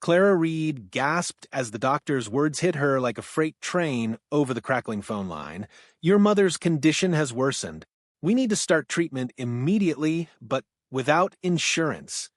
Clara Reed gasped as the doctor's words hit her like a freight train over the crackling phone line. Your mother's condition has worsened. We need to start treatment immediately, but without insurance.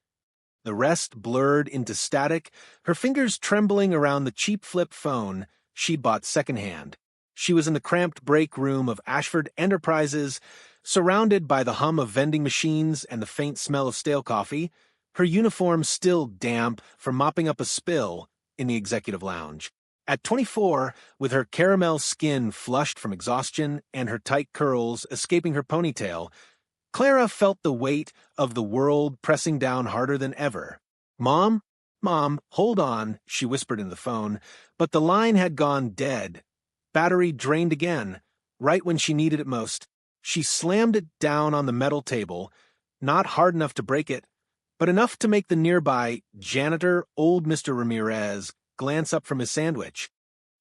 The rest blurred into static, her fingers trembling around the cheap flip phone she'd bought secondhand. She was in the cramped break room of Ashford Enterprises, surrounded by the hum of vending machines and the faint smell of stale coffee, her uniform still damp from mopping up a spill in the executive lounge. At 24, with her caramel skin flushed from exhaustion and her tight curls escaping her ponytail, Clara felt the weight of the world pressing down harder than ever. Mom, hold on, she whispered in the phone, but the line had gone dead. Battery drained again, right when she needed it most. She slammed it down on the metal table, not hard enough to break it, but enough to make the nearby janitor, old Mr. Ramirez, glance up from his sandwich.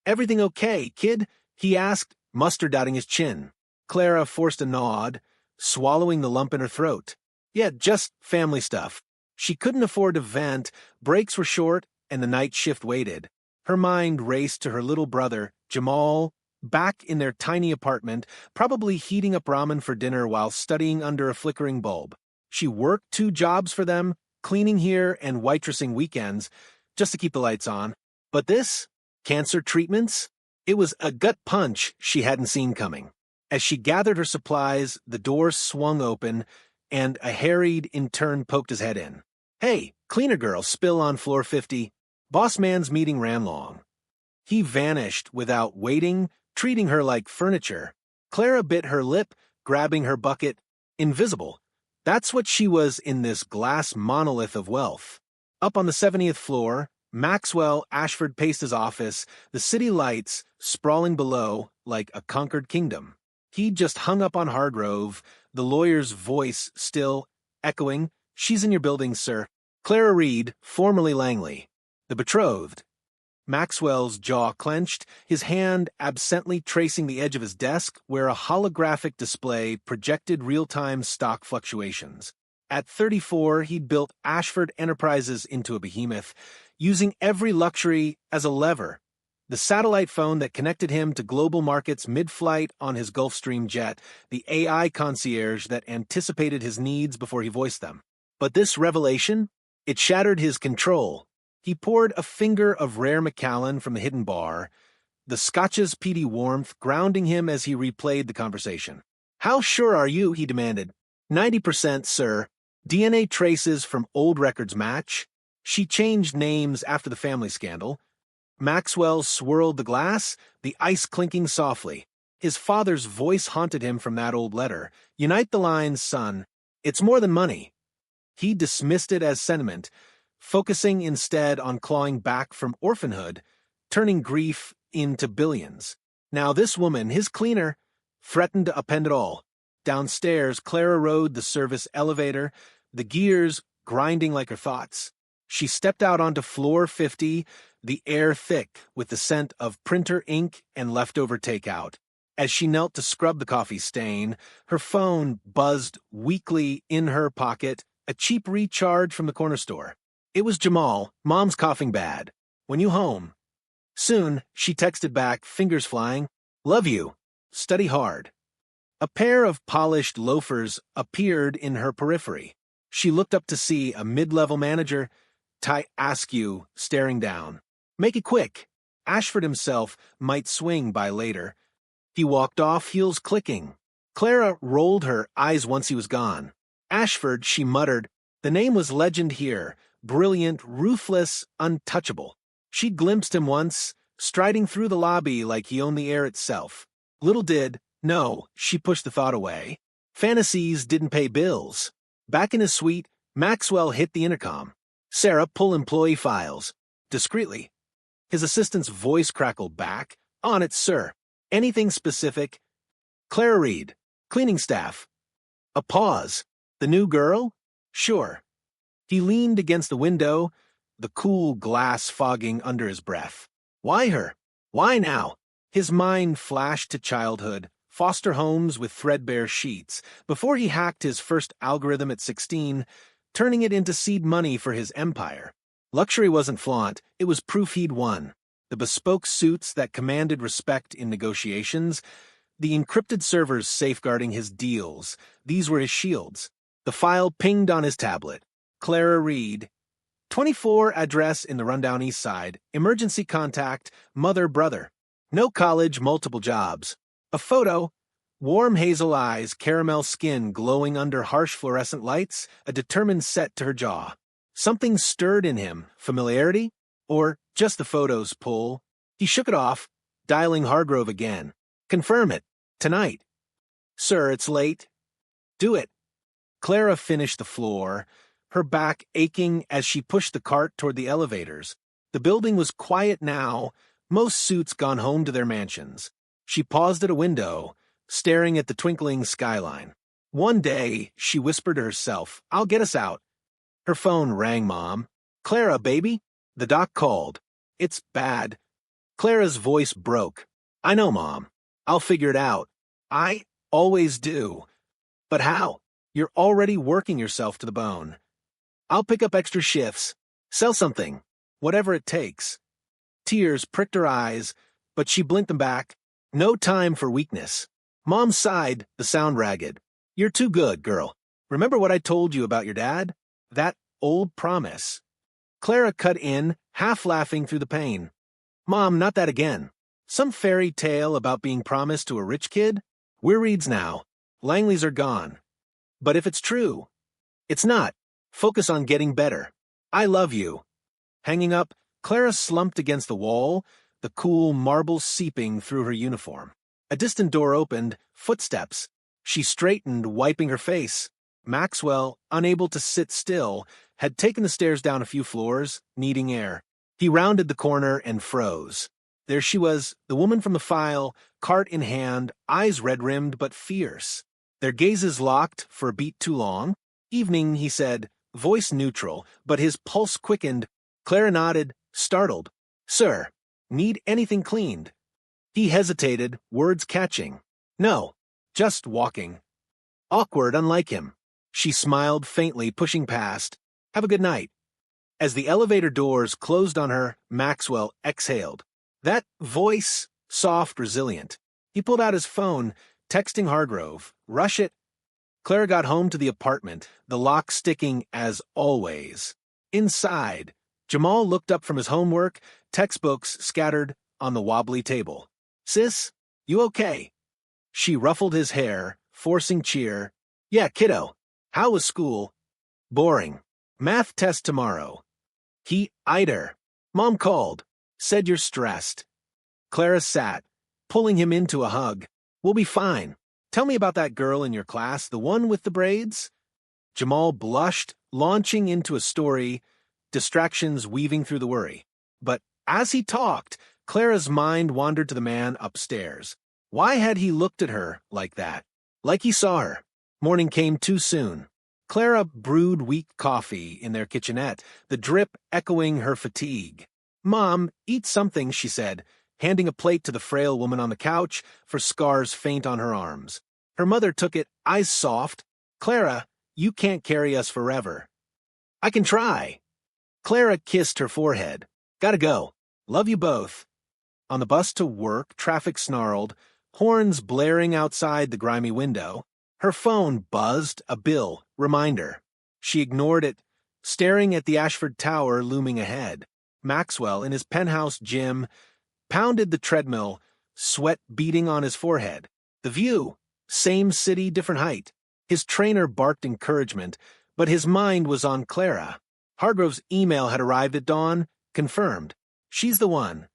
Everything okay, kid? He asked, mustard dotting his chin. Clara forced a nod, swallowing the lump in her throat. Yeah, just family stuff. She couldn't afford to vent, breaks were short, and the night shift waited. Her mind raced to her little brother, Jamal, back in their tiny apartment, probably heating up ramen for dinner while studying under a flickering bulb. She worked 2 jobs for them, cleaning here and waitressing weekends, just to keep the lights on. But this? Cancer treatments? It was a gut punch she hadn't seen coming. As she gathered her supplies, the door swung open, and a harried intern poked his head in. Hey, cleaner girl, spill on floor 50. Boss man's meeting ran long. He vanished without waiting, treating her like furniture. Clara bit her lip, grabbing her bucket. Invisible. That's what she was in this glass monolith of wealth. Up on the 70th floor, Maxwell Ashford paced his office, the city lights sprawling below like a conquered kingdom. He'd just hung up on Hardrove, the lawyer's voice still echoing, She's in your building, sir. Clara Reed, formerly Langley. The betrothed. Maxwell's jaw clenched, his hand absently tracing the edge of his desk where a holographic display projected real-time stock fluctuations. At 34, he'd built Ashford Enterprises into a behemoth, using every luxury as a lever. The satellite phone that connected him to global markets mid-flight on his Gulfstream jet, the AI concierge that anticipated his needs before he voiced them. But this revelation? It shattered his control. He poured a finger of rare Macallan from the hidden bar, the scotch's peaty warmth grounding him as he replayed the conversation. How sure are you? He demanded. 90%, sir. DNA traces from old records match. She changed names after the family scandal. Maxwell swirled the glass, the ice clinking softly. His father's voice haunted him from that old letter. Unite the lines, son. It's more than money. He dismissed it as sentiment, focusing instead on clawing back from orphanhood, turning grief into billions. Now this woman, his cleaner, threatened to upend it all. Downstairs, Clara rode the service elevator, the gears grinding like her thoughts. She stepped out onto floor 50, the air thick with the scent of printer ink and leftover takeout. As she knelt to scrub the coffee stain, her phone buzzed weakly in her pocket, a cheap recharge from the corner store. It was Jamal. Mom's coughing bad. When you home? Soon, she texted back, fingers flying. Love you. Study hard. A pair of polished loafers appeared in her periphery. She looked up to see a mid-level manager, Ty Askew, staring down. Make it quick. Ashford himself might swing by later. He walked off, heels clicking. Clara rolled her eyes once he was gone. Ashford, she muttered. The name was legend here. Brilliant, ruthless, untouchable. She'd glimpsed him once, striding through the lobby like he owned the air itself. Little did, no, she pushed the thought away. Fantasies didn't pay bills. Back in his suite, Maxwell hit the intercom. Sarah, pull employee files. Discreetly. His assistant's voice crackled back. On it, sir. Anything specific? Clara Reed. Cleaning staff. A pause. The new girl? Sure. He leaned against the window, the cool glass fogging under his breath. Why her? Why now? His mind flashed to childhood, foster homes with threadbare sheets, before he hacked his first algorithm at 16, turning it into seed money for his empire. Luxury wasn't flaunt, it was proof he'd won. The bespoke suits that commanded respect in negotiations, the encrypted servers safeguarding his deals, these were his shields. The file pinged on his tablet. Clara Reed, 24 address in the rundown east side, emergency contact, mother-brother. No college, multiple jobs. A photo, warm hazel eyes, caramel skin glowing under harsh fluorescent lights, a determined set to her jaw. Something stirred in him, familiarity? Or just the photo's pull? He shook it off, dialing Hargrove again. Confirm it. Tonight. Sir, it's late. Do it. Clara finished the floor, her back aching as she pushed the cart toward the elevators. The building was quiet now, most suits gone home to their mansions. She paused at a window, staring at the twinkling skyline. One day, she whispered to herself, I'll get us out. Her phone rang, Mom. Clara, baby? The doc called. It's bad. Clara's voice broke. I know, Mom. I'll figure it out. I always do. But how? You're already working yourself to the bone. I'll pick up extra shifts. Sell something. Whatever it takes. Tears pricked her eyes, but she blinked them back. No time for weakness. Mom sighed, the sound ragged. You're too good, girl. Remember what I told you about your dad? That old promise. Clara cut in, half laughing through the pain. Mom, not that again. Some fairy tale about being promised to a rich kid? We're Reeds now. Langleys are gone. But if it's true, it's not. Focus on getting better. I love you. Hanging up, Clara slumped against the wall, the cool marble seeping through her uniform. A distant door opened, footsteps. She straightened, wiping her face. Maxwell, unable to sit still, had taken the stairs down a few floors, needing air. He rounded the corner and froze. There she was, the woman from the file, cart in hand, eyes red-rimmed but fierce. Their gazes locked for a beat too long. Evening, he said, voice neutral, but his pulse quickened. Clara nodded, startled. Sir, need anything cleaned? He hesitated, words catching. No, just walking. Awkward, unlike him. She smiled faintly, pushing past. Have a good night. As the elevator doors closed on her, Maxwell exhaled. That voice, soft, resilient. He pulled out his phone, texting Hargrove. Rush it. Clara got home to the apartment, the lock sticking as always. Inside, Jamal looked up from his homework, textbooks scattered on the wobbly table. Sis, you okay? She ruffled his hair, forcing cheer. Yeah, kiddo. How was school? Boring. Math test tomorrow. He eyed her. Mom called. Said you're stressed. Clara sat, pulling him into a hug. We'll be fine. Tell me about that girl in your class, the one with the braids? Jamal blushed, launching into a story, distractions weaving through the worry. But as he talked, Clara's mind wandered to the man upstairs. Why had he looked at her like that? Like he saw her. Morning came too soon. Clara brewed weak coffee in their kitchenette, the drip echoing her fatigue. Mom, eat something, she said, handing a plate to the frail woman on the couch, for scars faint on her arms. Her mother took it, eyes soft. Clara, you can't carry us forever. I can try. Clara kissed her forehead. Gotta go. Love you both. On the bus to work, traffic snarled, horns blaring outside the grimy window. Her phone buzzed, a bill, reminder. She ignored it, staring at the Ashford Tower looming ahead. Maxwell, in his penthouse gym, pounded the treadmill, sweat beading on his forehead. The view, same city, different height. His trainer barked encouragement, but his mind was on Clara. Hargrove's email had arrived at dawn, confirmed. She's the one.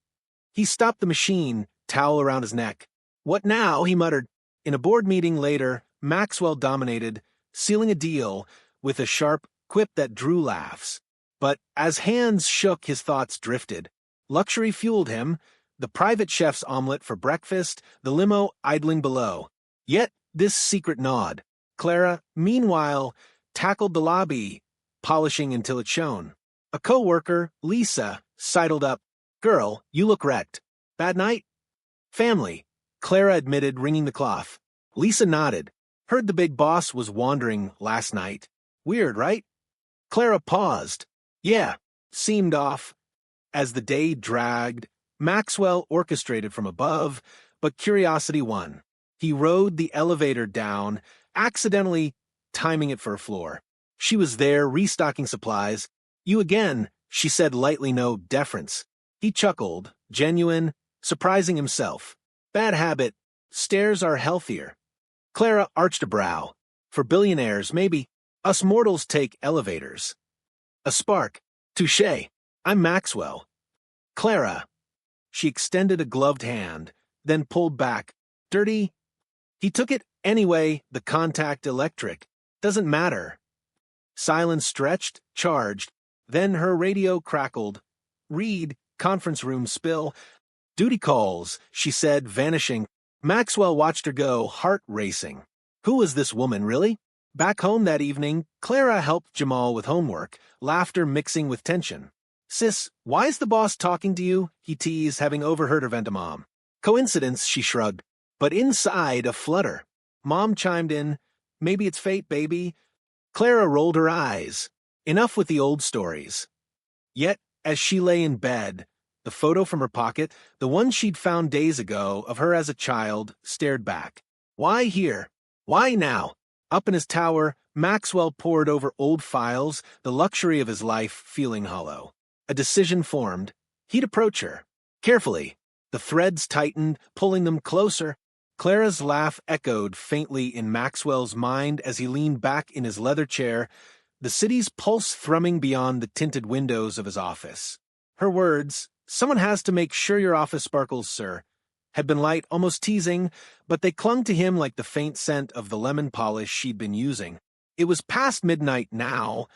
He stopped the machine, towel around his neck. What now? He muttered. In a board meeting later, Maxwell dominated, sealing a deal with a sharp quip that drew laughs. But as hands shook, his thoughts drifted. Luxury fueled him, the private chef's omelet for breakfast, the limo idling below. Yet this secret nod. Clara, meanwhile, tackled the lobby, polishing until it shone. A co-worker, Lisa, sidled up. Girl, you look wrecked. Bad night? Family, Clara admitted, wringing the cloth. Lisa nodded. Heard the big boss was wandering last night. Weird, right? Clara paused. Yeah, seemed off. As the day dragged, Maxwell orchestrated from above, but curiosity won. He rode the elevator down, accidentally timing it for a floor. She was there, restocking supplies. "You again," she said, lightly, no deference. He chuckled, genuine, surprising himself. "Bad habit. Stairs are healthier." Clara arched a brow. "For billionaires, maybe. Us mortals take elevators." A spark. "Touché. I'm Maxwell." "Clara." She extended a gloved hand, then pulled back. "Dirty?" He took it anyway, the contact electric. "Doesn't matter." Silence stretched, charged. Then her radio crackled. "Read, conference room spill." "Duty calls," she said, vanishing. Maxwell watched her go, heart racing. Who was this woman, really? Back home that evening, Clara helped Jamal with homework, laughter mixing with tension. "Sis, why's the boss talking to you?" he teased, having overheard her vent to Mom. "Coincidence," she shrugged. But inside, a flutter. Mom chimed in, "Maybe it's fate, baby." Clara rolled her eyes. Enough with the old stories. Yet, as she lay in bed, the photo from her pocket, the one she'd found days ago of her as a child, stared back. Why here? Why now? Up in his tower, Maxwell pored over old files, the luxury of his life feeling hollow. A decision formed. He'd approach her. Carefully. The threads tightened, pulling them closer. Clara's laugh echoed faintly in Maxwell's mind as he leaned back in his leather chair, the city's pulse thrumming beyond the tinted windows of his office. Her words, "Someone has to make sure your office sparkles, sir," had been light, almost teasing, but they clung to him like the faint scent of the lemon polish she'd been using. It was past midnight now,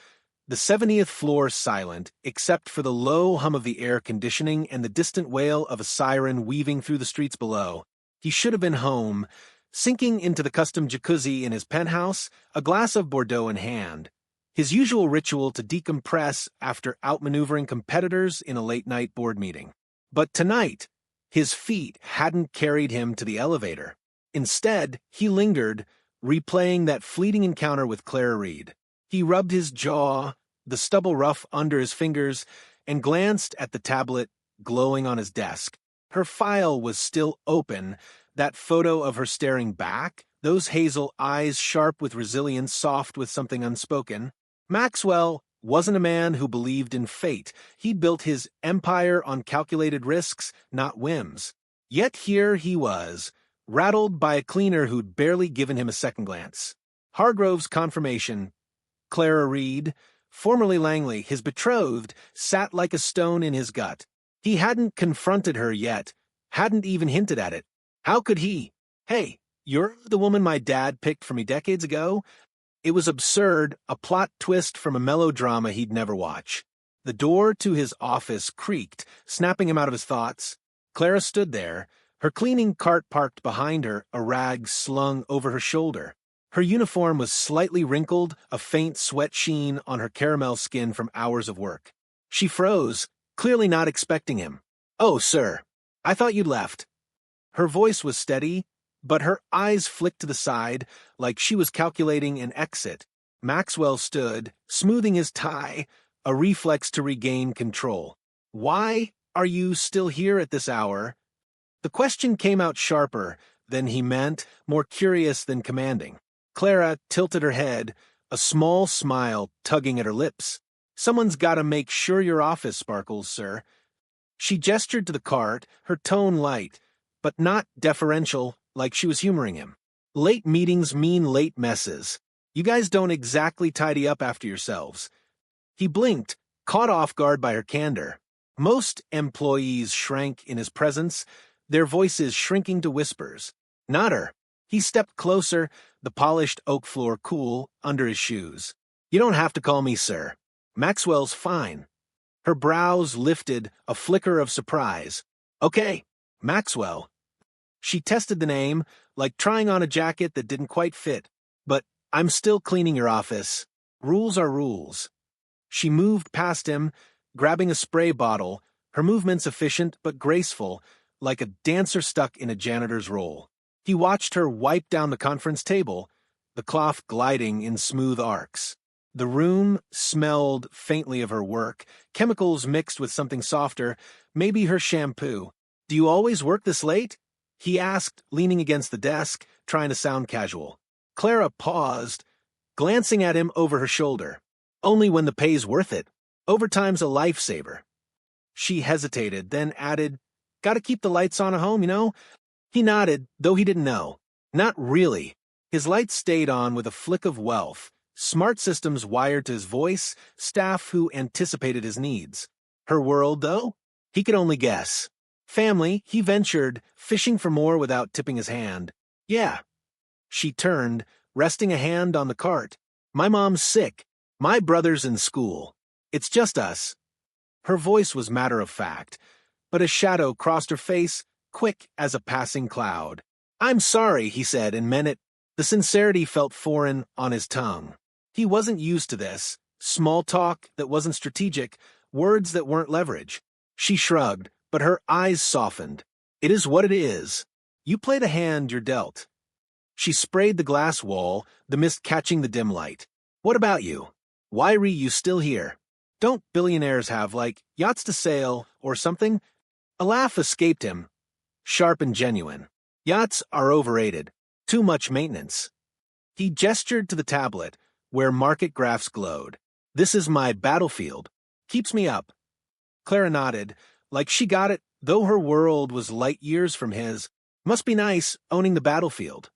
the 70th floor silent, except for the low hum of the air conditioning and the distant wail of a siren weaving through the streets below. He should have been home, sinking into the custom jacuzzi in his penthouse, a glass of Bordeaux in hand, his usual ritual to decompress after outmaneuvering competitors in a late-night board meeting. But tonight, his feet hadn't carried him to the elevator. Instead, he lingered, replaying that fleeting encounter with Clara Reed. He rubbed his jaw, the stubble rough under his fingers, and glanced at the tablet glowing on his desk. Her file was still open, that photo of her staring back, those hazel eyes sharp with resilience, soft with something unspoken. Maxwell wasn't a man who believed in fate. He'd built his empire on calculated risks, not whims. Yet here he was, rattled by a cleaner who'd barely given him a second glance. Hargrove's confirmation. Clara Reed, formerly Langley, his betrothed, sat like a stone in his gut. He hadn't confronted her yet, hadn't even hinted at it. How could he? "Hey, you're the woman my dad picked for me decades ago?" It was absurd, a plot twist from a melodrama he'd never watch. The door to his office creaked, snapping him out of his thoughts. Clara stood there, her cleaning cart parked behind her, a rag slung over her shoulder. Her uniform was slightly wrinkled, a faint sweat sheen on her caramel skin from hours of work. She froze, clearly not expecting him. "Oh, sir. I thought you'd left." Her voice was steady, but her eyes flicked to the side, like she was calculating an exit. Maxwell stood, smoothing his tie, a reflex to regain control. "Why are you still here at this hour?" The question came out sharper than he meant, more curious than commanding. Clara tilted her head, a small smile tugging at her lips. "Someone's got to make sure your office sparkles, sir." She gestured to the cart, her tone light, but not deferential, like she was humoring him. "Late meetings mean late messes. You guys don't exactly tidy up after yourselves." He blinked, caught off guard by her candor. Most employees shrank in his presence, their voices shrinking to whispers. Not her. He stepped closer, the polished oak floor cool under his shoes. "You don't have to call me sir. Maxwell's fine." Her brows lifted, a flicker of surprise. "Okay, Maxwell." She tested the name, like trying on a jacket that didn't quite fit. "But I'm still cleaning your office. Rules are rules." She moved past him, grabbing a spray bottle, her movements efficient but graceful, like a dancer stuck in a janitor's role. He watched her wipe down the conference table, the cloth gliding in smooth arcs. The room smelled faintly of her work, chemicals mixed with something softer, maybe her shampoo. "Do you always work this late?" he asked, leaning against the desk, trying to sound casual. Clara paused, glancing at him over her shoulder. "Only when the pay's worth it. Overtime's a lifesaver." She hesitated, then added, "Gotta keep the lights on at home, you know?" He nodded, though he didn't know. Not really. His lights stayed on with a flick of wealth, smart systems wired to his voice, staff who anticipated his needs. Her world, though? He could only guess. Family, he ventured, fishing for more without tipping his hand. "Yeah." She turned, resting a hand on the cart. "My mom's sick. My brother's in school. It's just us." Her voice was matter-of-fact, but a shadow crossed her face, quick as a passing cloud. "I'm sorry," he said, and meant it. The sincerity felt foreign on his tongue. He wasn't used to this. Small talk that wasn't strategic, words that weren't leverage. She shrugged, but her eyes softened. "It is what it is. You play the hand you're dealt." She sprayed the glass wall, the mist catching the dim light. "What about you? Why are you still here? Don't billionaires have, like, yachts to sail or something?" A laugh escaped him, sharp and genuine. "Yachts are overrated. Too much maintenance." He gestured to the tablet, where market graphs glowed. "This is my battlefield. Keeps me up." Clara nodded, like she got it, though her world was light years from his. Must be nice, owning the battlefield.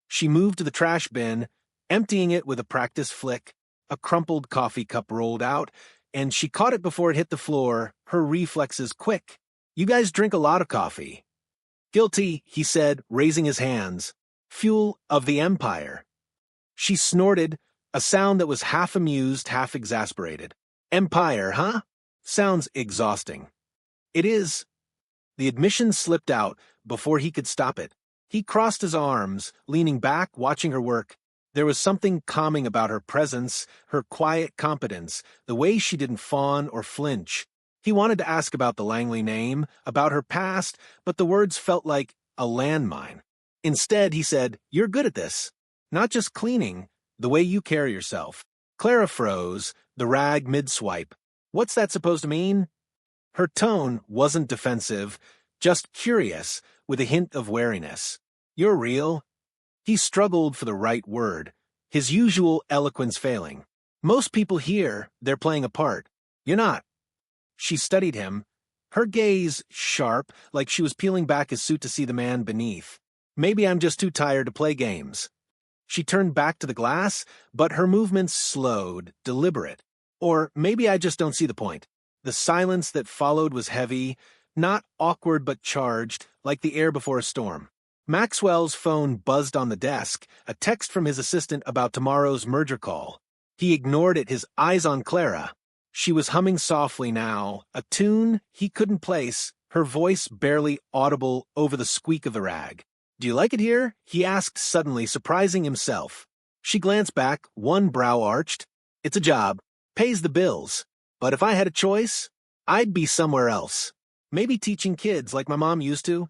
She moved to the trash bin, emptying it with a practiced flick. A crumpled coffee cup rolled out, and she caught it before it hit the floor, her reflexes quick. "You guys drink a lot of coffee." "Guilty," he said, raising his hands. "Fuel of the empire." She snorted, a sound that was half amused, half exasperated. "Empire, huh? Sounds exhausting." "It is." The admission slipped out before he could stop it. He crossed his arms, leaning back, watching her work. There was something calming about her presence, her quiet competence, the way she didn't fawn or flinch. He wanted to ask about the Langley name, about her past, but the words felt like a landmine. Instead, he said, "You're good at this. Not just cleaning, the way you carry yourself." Clara froze, the rag mid-swipe. "What's that supposed to mean?" Her tone wasn't defensive, just curious, with a hint of wariness. "You're real." He struggled for the right word, his usual eloquence failing. "Most people here, they're playing a part. You're not." She studied him, her gaze sharp, like she was peeling back his suit to see the man beneath. "Maybe I'm just too tired to play games." She turned back to the glass, but her movements slowed, deliberate. "Or maybe I just don't see the point." The silence that followed was heavy, not awkward but charged, like the air before a storm. Maxwell's phone buzzed on the desk, a text from his assistant about tomorrow's merger call. He ignored it, his eyes on Clara. She was humming softly now, a tune he couldn't place, her voice barely audible over the squeak of the rag. "Do you like it here?" he asked suddenly, surprising himself. She glanced back, one brow arched. "It's a job. Pays the bills. But if I had a choice, I'd be somewhere else. Maybe teaching kids like my mom used to."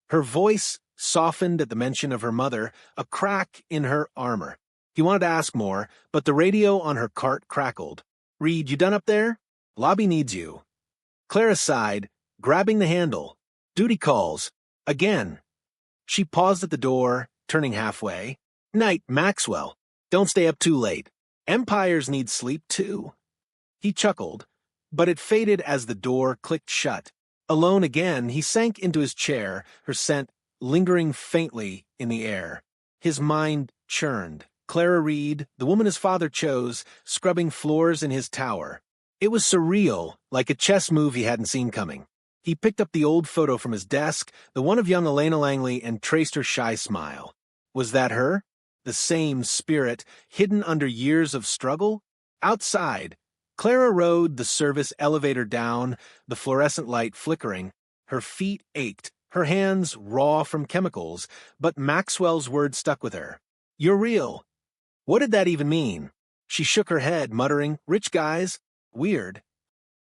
Her voice softened at the mention of her mother, a crack in her armor. He wanted to ask more, but the radio on her cart crackled. "Reed, you done up there? Lobby needs you." Clara sighed, grabbing the handle. "Duty calls. Again." She paused at the door, turning halfway. "Night, Maxwell. Don't stay up too late. Empires need sleep, too." He chuckled, but it faded as the door clicked shut. Alone again, he sank into his chair, her scent lingering faintly in the air. His mind churned. Clara Reed, the woman his father chose, scrubbing floors in his tower. It was surreal, like a chess move he hadn't seen coming. He picked up the old photo from his desk, the one of young Elena Langley, and traced her shy smile. Was that her? The same spirit, hidden under years of struggle? Outside, Clara rode the service elevator down, the fluorescent light flickering. Her feet ached, her hands raw from chemicals, but Maxwell's words stuck with her. "You're real." What did that even mean? She shook her head, muttering, "Rich guys, weird."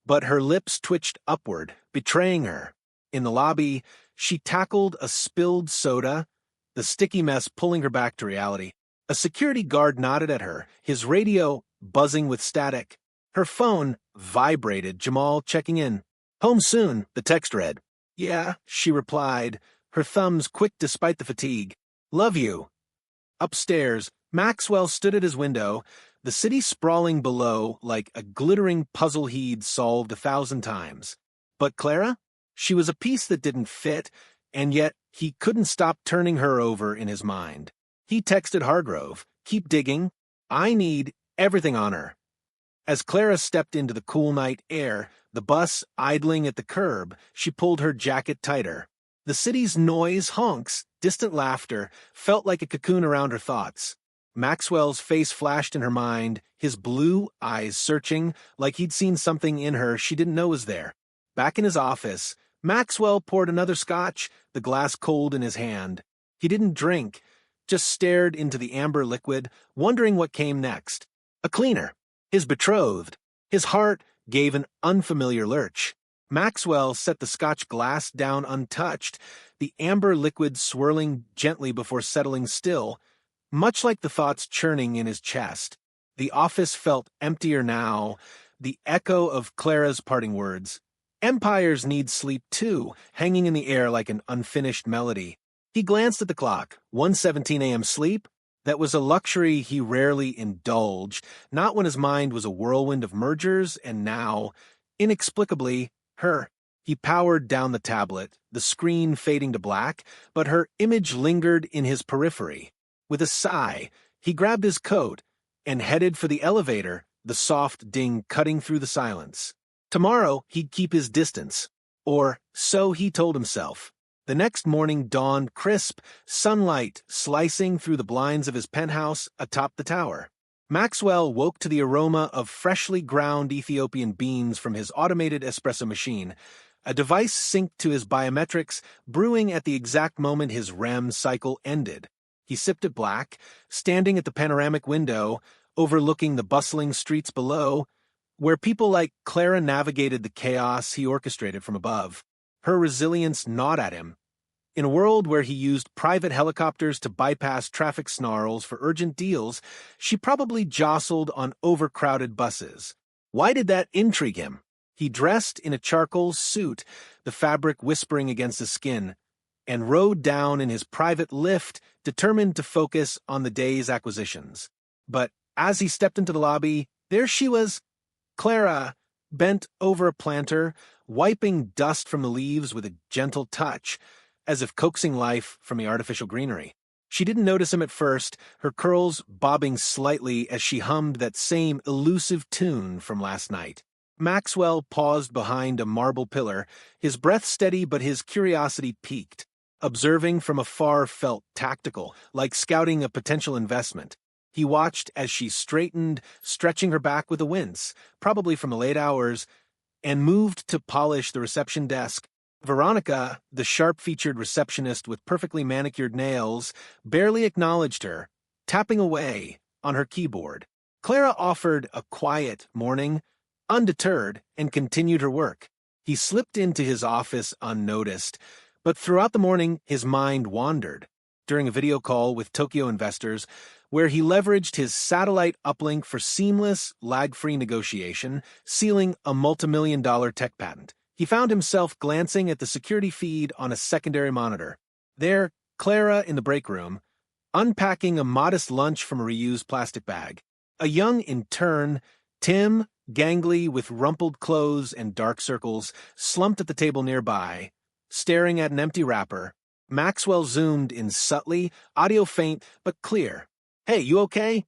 But her lips twitched upward, betraying her. In the lobby, she tackled a spilled soda, the sticky mess pulling her back to reality. A security guard nodded at her, his radio buzzing with static. Her phone vibrated, Jamal checking in. "Home soon," the text read. "Yeah," she replied, her thumbs quick despite the fatigue. "Love you." Upstairs, Maxwell stood at his window, the city sprawling below like a glittering puzzle he'd solved 1,000 times. But Clara? She was a piece that didn't fit, and yet he couldn't stop turning her over in his mind. He texted Hargrove, "Keep digging. I need everything on her." As Clara stepped into the cool night air, the bus idling at the curb, she pulled her jacket tighter. The city's noise, honks, distant laughter felt like a cocoon around her thoughts. Maxwell's face flashed in her mind, his blue eyes searching like he'd seen something in her she didn't know was there. Back in his office, Maxwell poured another scotch, the glass cold in his hand. He didn't drink, just stared into the amber liquid, wondering what came next. A cleaner. His betrothed. His heart gave an unfamiliar lurch. Maxwell set the scotch glass down untouched, the amber liquid swirling gently before settling still, much like the thoughts churning in his chest. The office felt emptier now, the echo of Clara's parting words. Empires need sleep too, hanging in the air like an unfinished melody. He glanced at the clock. 1:17 a.m. sleep? That was a luxury he rarely indulged, not when his mind was a whirlwind of mergers, and now, inexplicably, her. He powered down the tablet, the screen fading to black, but her image lingered in his periphery. With a sigh, he grabbed his coat and headed for the elevator, the soft ding cutting through the silence. Tomorrow, he'd keep his distance. Or so he told himself. The next morning dawned crisp, sunlight slicing through the blinds of his penthouse atop the tower. Maxwell woke to the aroma of freshly ground Ethiopian beans from his automated espresso machine, a device synced to his biometrics, brewing at the exact moment his REM cycle ended. He sipped it black, standing at the panoramic window, overlooking the bustling streets below, where people like Clara navigated the chaos he orchestrated from above. Her resilience gnawed at him. In a world where he used private helicopters to bypass traffic snarls for urgent deals, she probably jostled on overcrowded buses. Why did that intrigue him? He dressed in a charcoal suit, the fabric whispering against his skin, and rode down in his private lift, determined to focus on the day's acquisitions. But as he stepped into the lobby, there she was, Clara, bent over a planter, wiping dust from the leaves with a gentle touch, as if coaxing life from the artificial greenery. She didn't notice him at first, her curls bobbing slightly as she hummed that same elusive tune from last night. Maxwell paused behind a marble pillar, his breath steady but his curiosity piqued. Observing from afar felt tactical, like scouting a potential investment. He watched as she straightened, stretching her back with a wince, probably from the late hours, and moved to polish the reception desk. Veronica, the sharp-featured receptionist with perfectly manicured nails, barely acknowledged her, tapping away on her keyboard. Clara offered a quiet morning, undeterred, and continued her work. He slipped into his office unnoticed, but throughout the morning his mind wandered. During a video call with Tokyo investors, where he leveraged his satellite uplink for seamless, lag-free negotiation, sealing a multimillion-dollar tech patent, he found himself glancing at the security feed on a secondary monitor. There, Clara in the break room, unpacking a modest lunch from a reused plastic bag. A young intern, Tim, gangly with rumpled clothes and dark circles, slumped at the table nearby, staring at an empty wrapper. Maxwell zoomed in subtly, audio faint but clear. "Hey, you okay?"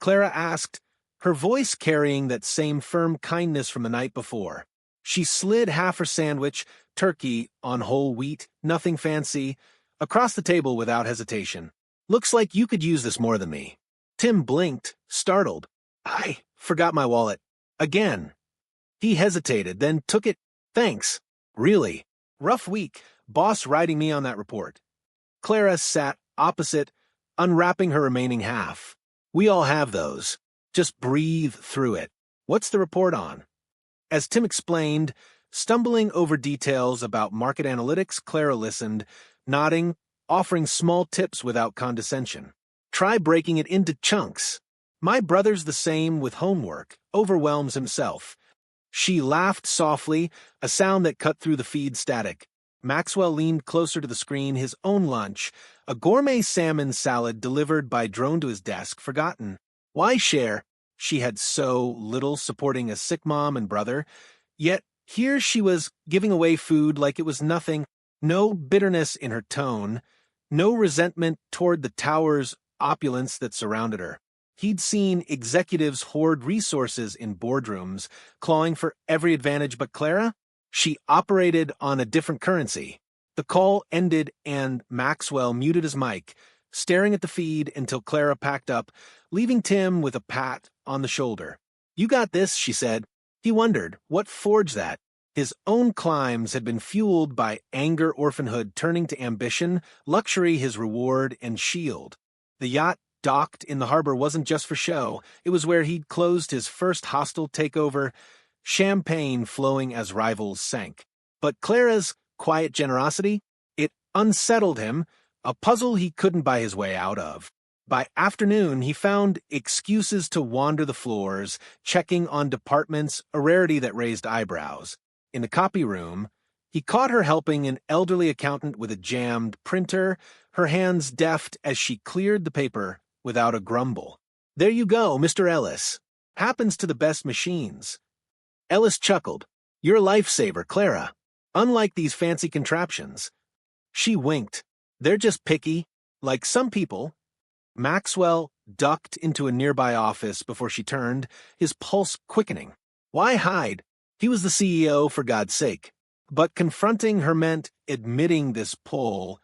Clara asked, her voice carrying that same firm kindness from the night before. She slid half her sandwich, turkey, on whole wheat, nothing fancy, across the table without hesitation. "Looks like you could use this more than me." Tim blinked, startled. "I forgot my wallet. Again." He hesitated, then took it. "Thanks. Really. Rough week. Boss writing me on that report." Clara sat opposite, unwrapping her remaining half. "We all have those. Just breathe through it. What's the report on?" As Tim explained, stumbling over details about market analytics, Clara listened, nodding, offering small tips without condescension. "Try breaking it into chunks. My brother's the same with homework, overwhelms himself. She laughed softly, a sound that cut through the feed static. Maxwell leaned closer to the screen, his own lunch, a gourmet salmon salad delivered by drone to his desk, forgotten. Why share? She had so little supporting a sick mom and brother. Yet here she was giving away food like it was nothing, no bitterness in her tone, no resentment toward the tower's opulence that surrounded her. He'd seen executives hoard resources in boardrooms, clawing for every advantage but Clara. She operated on a different currency. The call ended and Maxwell muted his mic, staring at the feed until Clara packed up, leaving Tim with a pat on the shoulder. You got this, she said. He wondered, what forged that? His own climbs had been fueled by anger, orphanhood turning to ambition, luxury his reward and shield. The yacht docked in the harbor wasn't just for show, it was where he'd closed his first hostile takeover, champagne flowing as rivals sank. But Clara's quiet generosity, it unsettled him, a puzzle he couldn't buy his way out of. By afternoon, he found excuses to wander the floors, checking on departments, a rarity that raised eyebrows. In the copy room, he caught her helping an elderly accountant with a jammed printer, her hands deft as she cleared the paper without a grumble. There you go, Mr. Ellis. Happens to the best machines. Ellis chuckled. You're a lifesaver, Clara. Unlike these fancy contraptions. She winked. They're just picky, like some people. Maxwell ducked into a nearby office before she turned, his pulse quickening. Why hide? He was the CEO, for God's sake. But confronting her meant admitting this pull,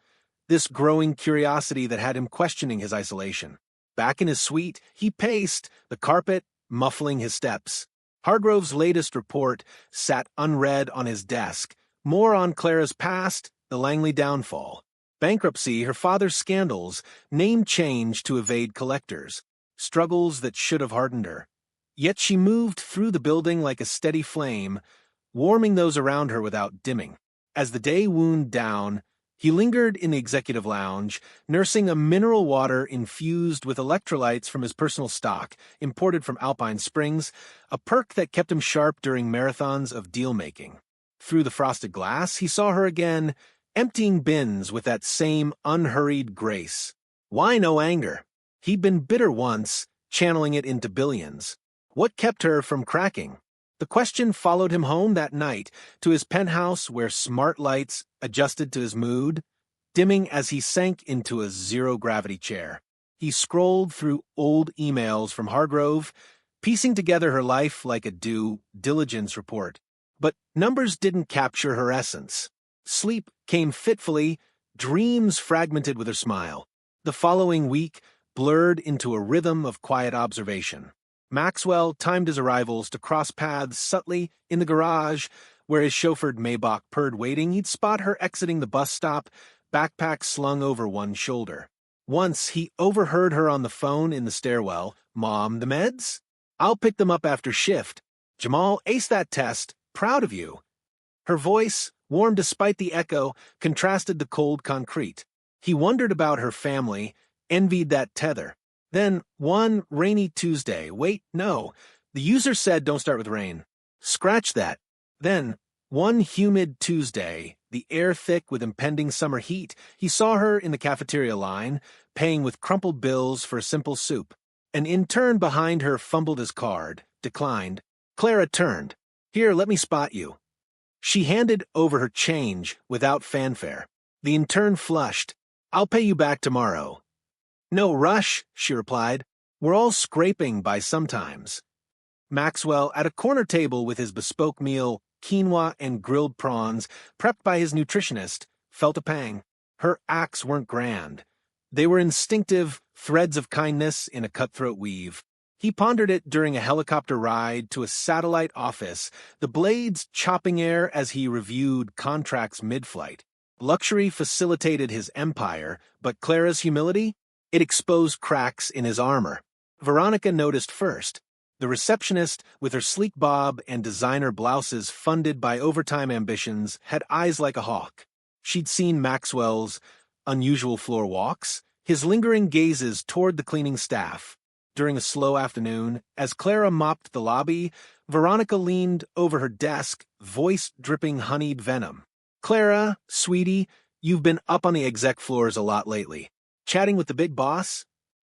this growing curiosity that had him questioning his isolation. Back in his suite, he paced, the carpet muffling his steps. Hargrove's latest report sat unread on his desk, more on Clara's past, the Langley downfall. Bankruptcy, her father's scandals, name change to evade collectors, struggles that should have hardened her. Yet she moved through the building like a steady flame, warming those around her without dimming. As the day wound down, he lingered in the executive lounge, nursing a mineral water infused with electrolytes from his personal stock, imported from Alpine Springs, a perk that kept him sharp during marathons of deal-making. Through the frosted glass, he saw her again, emptying bins with that same unhurried grace. Why no anger? He'd been bitter once, channeling it into billions. What kept her from cracking? The question followed him home that night, to his penthouse where smart lights adjusted to his mood, dimming as he sank into a zero-gravity chair. He scrolled through old emails from Hargrove, piecing together her life like a due diligence report. But numbers didn't capture her essence. Sleep came fitfully, dreams fragmented with her smile. The following week blurred into a rhythm of quiet observation. Maxwell timed his arrivals to cross paths subtly in the garage, where his chauffeured Maybach purred waiting. He'd spot her exiting the bus stop, backpack slung over one shoulder. Once he overheard her on the phone in the stairwell. Mom, the meds? I'll pick them up after shift. Jamal, ace that test. Proud of you. Her voice, warm despite the echo, contrasted the cold concrete. He wondered about her family, envied that tether. Then, one rainy Tuesday, wait, no, the user said don't start with rain. Scratch that. Then, one humid Tuesday, the air thick with impending summer heat, he saw her in the cafeteria line, paying with crumpled bills for a simple soup. An intern behind her fumbled his card, declined. Clara turned. Here, let me spot you. She handed over her change without fanfare. The intern flushed. I'll pay you back tomorrow. No rush, she replied. We're all scraping by sometimes. Maxwell, at a corner table with his bespoke meal, quinoa and grilled prawns, prepped by his nutritionist, felt a pang. Her acts weren't grand. They were instinctive threads of kindness in a cutthroat weave. He pondered it during a helicopter ride to a satellite office, the blades chopping air as he reviewed contracts mid-flight. Luxury facilitated his empire, but Clara's humility? It exposed cracks in his armor. Veronica noticed first. The receptionist, with her sleek bob and designer blouses funded by overtime ambitions, had eyes like a hawk. She'd seen Maxwell's unusual floor walks, his lingering gazes toward the cleaning staff. during a slow afternoon, as Clara mopped the lobby, Veronica leaned over her desk, voice dripping honeyed venom. "Clara, sweetie, you've been up on the exec floors a lot lately. Chatting with the big boss?"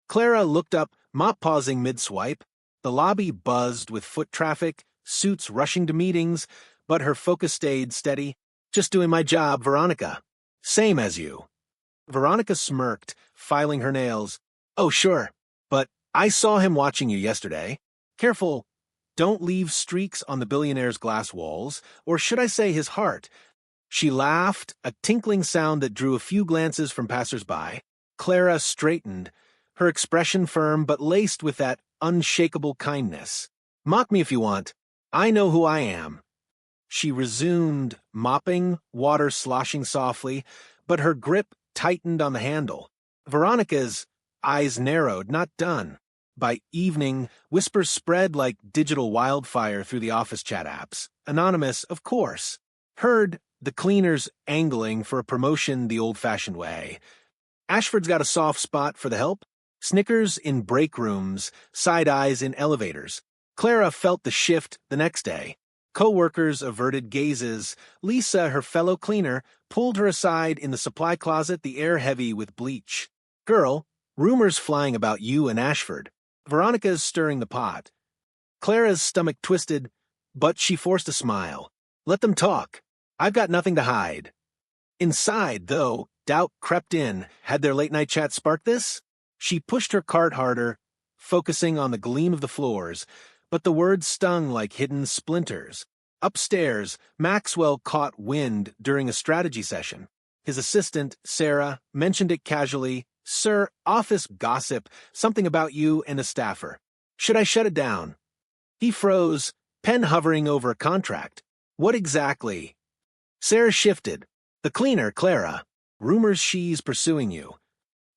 Clara looked up, mop pausing mid-swipe. The lobby buzzed with foot traffic, suits rushing to meetings, but her focus stayed steady. "Just doing my job, Veronica." "Same as you." Veronica smirked, filing her nails. "Oh, sure. But I saw him watching you yesterday. Careful. Don't leave streaks on the billionaire's glass walls, or should I say his heart." She laughed, a tinkling sound that drew a few glances from passers-by. Clara straightened, her expression firm but laced with that unshakable kindness. "Mock me if you want. I know who I am." She resumed, mopping, water sloshing softly, but her grip tightened on the handle. Veronica's eyes narrowed, not done. By evening, whispers spread like digital wildfire through the office chat apps. Anonymous, of course. Heard the cleaners angling for a promotion the old-fashioned way. Ashford's got a soft spot for the help. Snickers in break rooms, side eyes in elevators. Clara felt the shift the next day. Co-workers averted gazes. Lisa, her fellow cleaner, pulled her aside in the supply closet, the air heavy with bleach. "Girl, rumors flying about you and Ashford." Veronica's stirring the pot. Clara's stomach twisted, but she forced a smile. "Let them talk. I've got nothing to hide." Inside, though, doubt crept in. Had their late-night chat sparked this? She pushed her cart harder, focusing on the gleam of the floors, but the words stung like hidden splinters. Upstairs, Maxwell caught wind during a strategy session. His assistant, Sarah, mentioned it casually. "Sir, office gossip, something about you and a staffer. Should I shut it down?" He froze, pen hovering over a contract. "What exactly?" Sarah shifted. "The cleaner, Clara. Rumors she's pursuing you."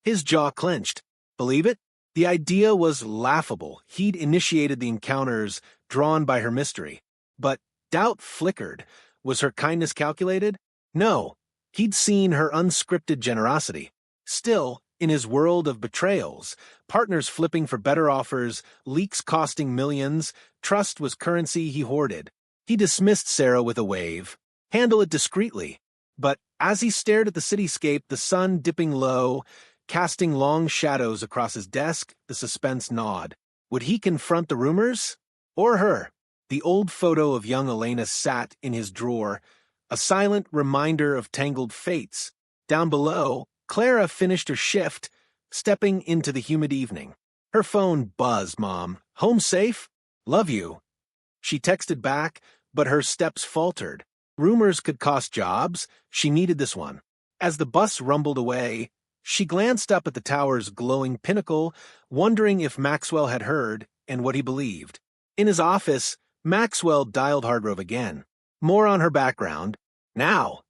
His jaw clenched. Believe it? The idea was laughable. He'd initiated the encounters, drawn by her mystery. But doubt flickered. Was her kindness calculated? No. He'd seen her unscripted generosity. Still, in his world of betrayals, partners flipping for better offers, leaks costing millions, trust was currency he hoarded. He dismissed Sarah with a wave. Handle it discreetly. But as he stared at the cityscape, the sun dipping low, casting long shadows across his desk, the suspense gnawed. Would he confront the rumors? Or her? The old photo of young Elena sat in his drawer, a silent reminder of tangled fates. Down below, Clara finished her shift, stepping into the humid evening. Her phone buzzed. "Mom, home safe? Love you." She texted back, but her steps faltered. Rumors could cost jobs. She needed this one. As the bus rumbled away, she glanced up at the tower's glowing pinnacle, wondering if Maxwell had heard and what he believed. In his office, Maxwell dialed Hargrove again. More on her background. Now.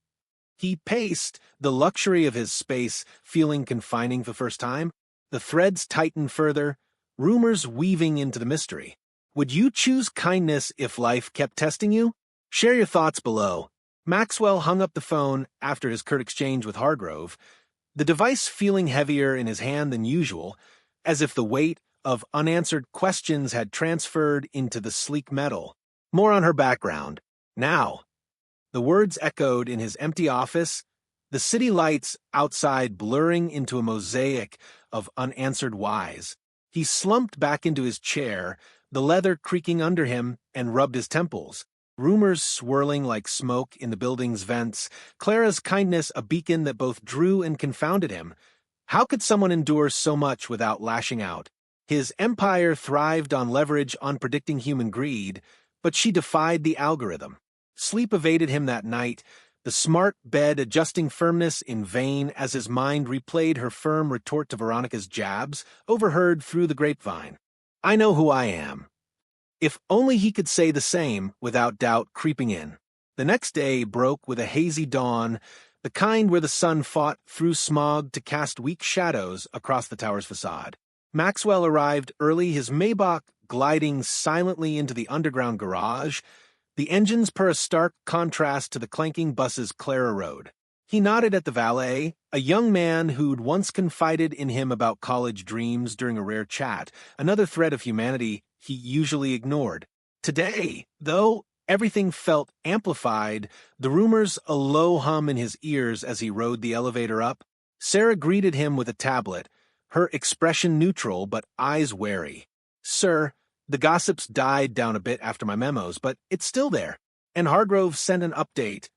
He paced, the luxury of his space feeling confining for the first time. The threads tightened further, rumors weaving into the mystery. Would you choose kindness if life kept testing you? Share your thoughts below. Maxwell hung up the phone after his curt exchange with Hargrove, the device feeling heavier in his hand than usual, as if the weight of unanswered questions had transferred into the sleek metal. More on her background. Now. The words echoed in his empty office, the city lights outside blurring into a mosaic of unanswered whys. He slumped back into his chair, the leather creaking under him, and rubbed his temples. Rumors swirling like smoke in the building's vents, Clara's kindness a beacon that both drew and confounded him. How could someone endure so much without lashing out? His empire thrived on leverage on predicting human greed, but she defied the algorithm. Sleep evaded him that night, the smart bed adjusting firmness in vain as his mind replayed her firm retort to Veronica's jabs, overheard through the grapevine. "I know who I am." If only he could say the same without doubt creeping in. The next day broke with a hazy dawn, the kind where the sun fought through smog to cast weak shadows across the tower's facade. Maxwell arrived early, his Maybach gliding silently into the underground garage, the engines per a stark contrast to the clanking buses Clara rode. He nodded at the valet, a young man who'd once confided in him about college dreams during a rare chat, another thread of humanity he usually ignored. Today, though, everything felt amplified, the rumors a low hum in his ears as he rode the elevator up. Sarah greeted him with a tablet, her expression neutral but eyes wary. "Sir, the gossips died down a bit after my memos, but it's still there." And Hargrove sent an update.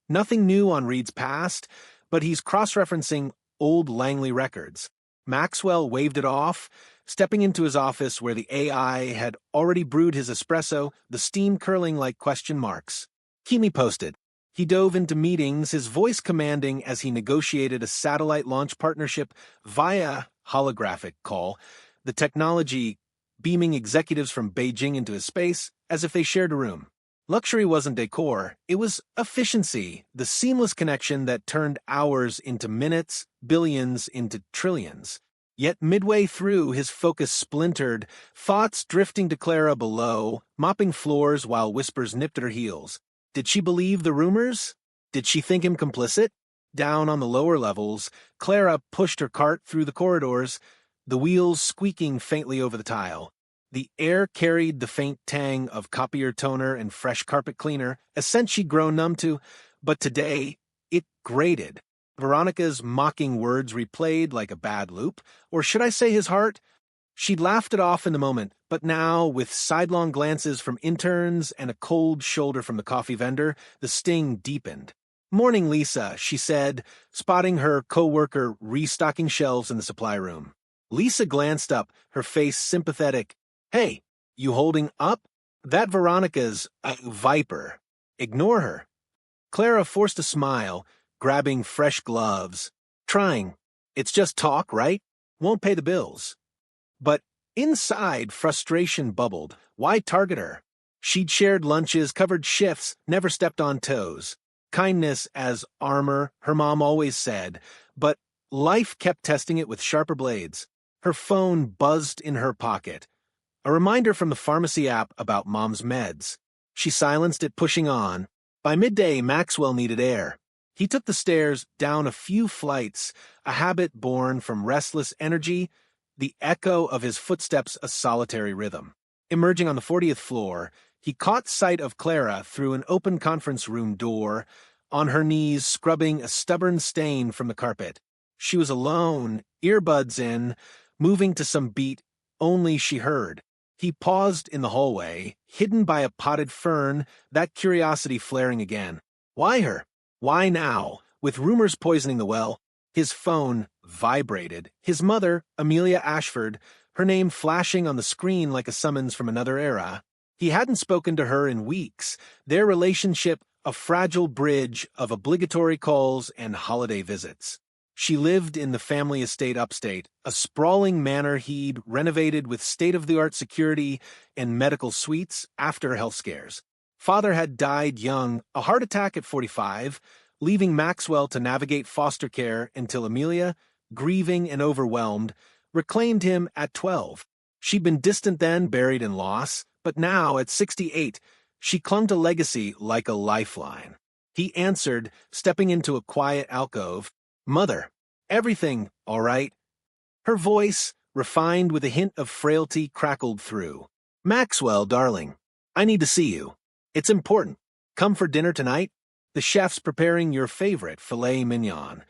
Nothing new on Reed's past, but he's cross-referencing old Langley records. Maxwell waved it off, stepping into his office where the AI had already brewed his espresso, the steam curling like question marks. "Keep me posted." He dove into meetings, his voice commanding as he negotiated a satellite launch partnership via holographic call, the technology beaming executives from Beijing into his space as if they shared a room. Luxury wasn't decor, it was efficiency, the seamless connection that turned hours into minutes, billions into trillions. Yet midway through, his focus splintered, thoughts drifting to Clara below, mopping floors while whispers nipped at her heels. Did she believe the rumors? Did she think him complicit? Down on the lower levels, Clara pushed her cart through the corridors, the wheels squeaking faintly over the tile. The air carried the faint tang of copier toner and fresh carpet cleaner, a scent she'd grown numb to, but today it grated. Veronica's mocking words replayed like a bad loop, or should I say his heart? She'd laughed it off in the moment, but now, with sidelong glances from interns and a cold shoulder from the coffee vendor, the sting deepened. "Morning, Lisa," she said, spotting her co-worker restocking shelves in the supply room. Lisa glanced up, her face sympathetic. "Hey, you holding up? That Veronica's a viper. Ignore her." Clara forced a smile, grabbing fresh gloves. "Trying. It's just talk, right? Won't pay the bills." But inside, frustration bubbled. Why target her? She'd shared lunches, covered shifts, never stepped on toes. Kindness as armor, her mom always said, but life kept testing it with sharper blades. Her phone buzzed in her pocket. A reminder from the pharmacy app about mom's meds. She silenced it, pushing on. By midday, Maxwell needed air. He took the stairs down a few flights, a habit born from restless energy, the echo of his footsteps a solitary rhythm. Emerging on the 40th floor, he caught sight of Clara through an open conference room door, on her knees scrubbing a stubborn stain from the carpet. She was alone, earbuds in, moving to some beat only she heard. He paused in the hallway, hidden by a potted fern, that curiosity flaring again. Why her? Why now? With rumors poisoning the well, his phone vibrated. His mother, Amelia Ashford, her name flashing on the screen like a summons from another era. He hadn't spoken to her in weeks, their relationship a fragile bridge of obligatory calls and holiday visits. She lived in the family estate upstate, a sprawling manor he'd renovated with state-of-the-art security and medical suites after health scares. Father had died young, a heart attack at 45, leaving Maxwell to navigate foster care until Amelia, grieving and overwhelmed, reclaimed him at 12. She'd been distant then, buried in loss, but now, at 68, she clung to legacy like a lifeline. He answered, stepping into a quiet alcove. "Mother, everything all right?" Her voice, refined with a hint of frailty, crackled through. "Maxwell, darling, I need to see you. It's important. Come for dinner tonight? The chef's preparing your favorite filet mignon."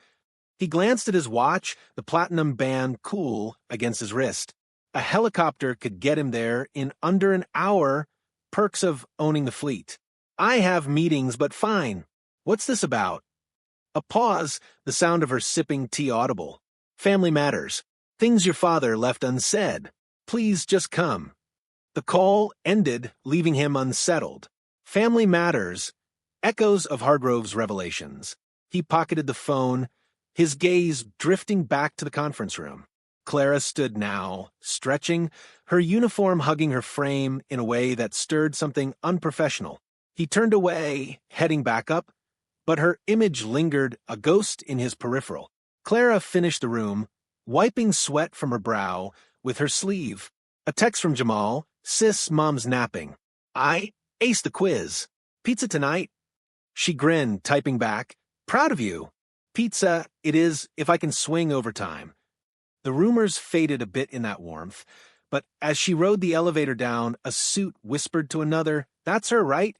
He glanced at his watch, the platinum band cool against his wrist. A helicopter could get him there in under an hour, perks of owning the fleet. "I have meetings, but fine. What's this about?" A pause, the sound of her sipping tea audible. "Family matters. Things your father left unsaid. Please just come." The call ended, leaving him unsettled. Family matters. Echoes of Hargrove's revelations. He pocketed the phone, his gaze drifting back to the conference room. Clara stood now, stretching, her uniform hugging her frame in a way that stirred something unprofessional. He turned away, heading back up, but her image lingered, a ghost in his peripheral. Clara finished the room, wiping sweat from her brow with her sleeve. A text from Jamal. "Sis, mom's napping. I aced the quiz. Pizza tonight." She grinned, typing back, "Proud of you." Pizza, it is, if I can swing over time. The rumors faded a bit in that warmth, but as she rode the elevator down, a suit whispered to another, "That's her, right?"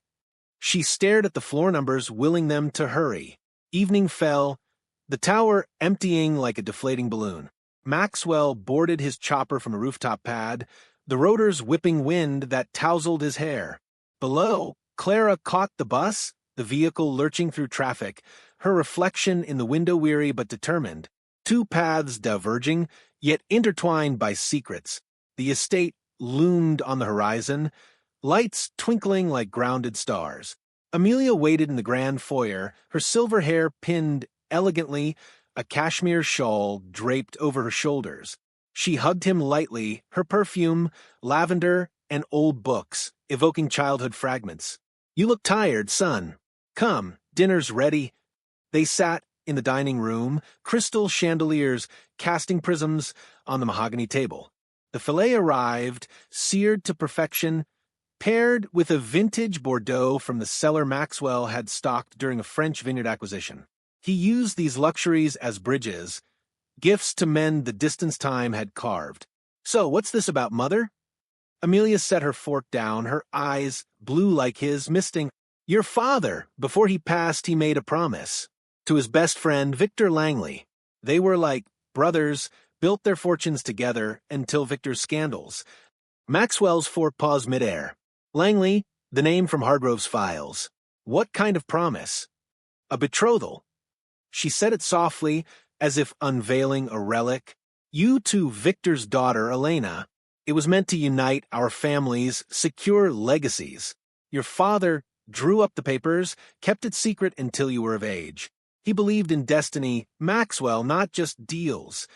She stared at the floor numbers, willing them to hurry. Evening fell, the tower emptying like a deflating balloon. Maxwell boarded his chopper from a rooftop pad, the rotors whipping wind that tousled his hair. Below, Clara caught the bus, the vehicle lurching through traffic, her reflection in the window-weary but determined. Two paths diverging, yet intertwined by secrets. The estate loomed on the horizon, lights twinkling like grounded stars. Amelia waited in the grand foyer, her silver hair pinned elegantly, a cashmere shawl draped over her shoulders. She hugged him lightly, her perfume, lavender, and old books, evoking childhood fragments. "You look tired, son. Come, dinner's ready." They sat in the dining room, crystal chandeliers casting prisms on the mahogany table. The filet arrived, seared to perfection, paired with a vintage Bordeaux from the cellar Maxwell had stocked during a French vineyard acquisition. He used these luxuries as bridges, gifts to mend the distance time had carved. "So, what's this about, Mother?" Amelia set her fork down, her eyes, blue like his, misting. "Your father, before he passed, he made a promise. To his best friend, Victor Langley. They were like brothers, built their fortunes together until Victor's scandals." Maxwell's fork paused midair. "Langley, the name from Hargrove's files. What kind of promise?" "A betrothal." She said it softly, as if unveiling a relic. "You to Victor's daughter, Elena. It was meant to unite our families, secure legacies. Your father drew up the papers, kept it secret until you were of age. He believed in destiny, Maxwell, not just deals."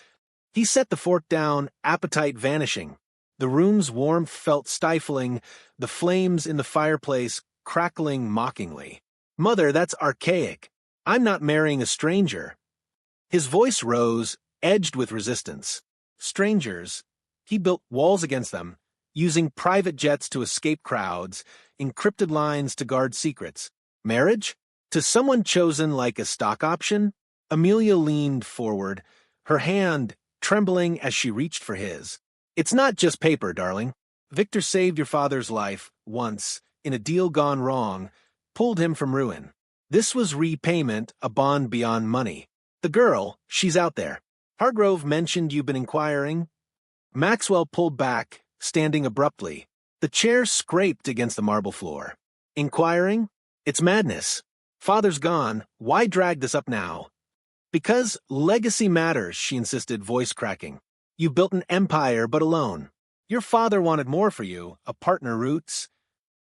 He set the fork down, appetite vanishing. The room's warmth felt stifling, the flames in the fireplace crackling mockingly. "Mother, that's archaic. I'm not marrying a stranger." His voice rose, edged with resistance. Strangers. He built walls against them, using private jets to escape crowds, encrypted lines to guard secrets. Marriage? To someone chosen like a stock option? Amelia leaned forward, her hand trembling as she reached for his. "It's not just paper, darling. Victor saved your father's life once, in a deal gone wrong, pulled him from ruin. This was repayment, a bond beyond money. The girl, she's out there. Hargrove mentioned you've been inquiring." Maxwell pulled back, standing abruptly. The chair scraped against the marble floor. "Inquiring? It's madness. Father's gone. Why drag this up now?" "Because legacy matters," she insisted, voice cracking. "You built an empire, but alone. Your father wanted more for you, a partner, Roots."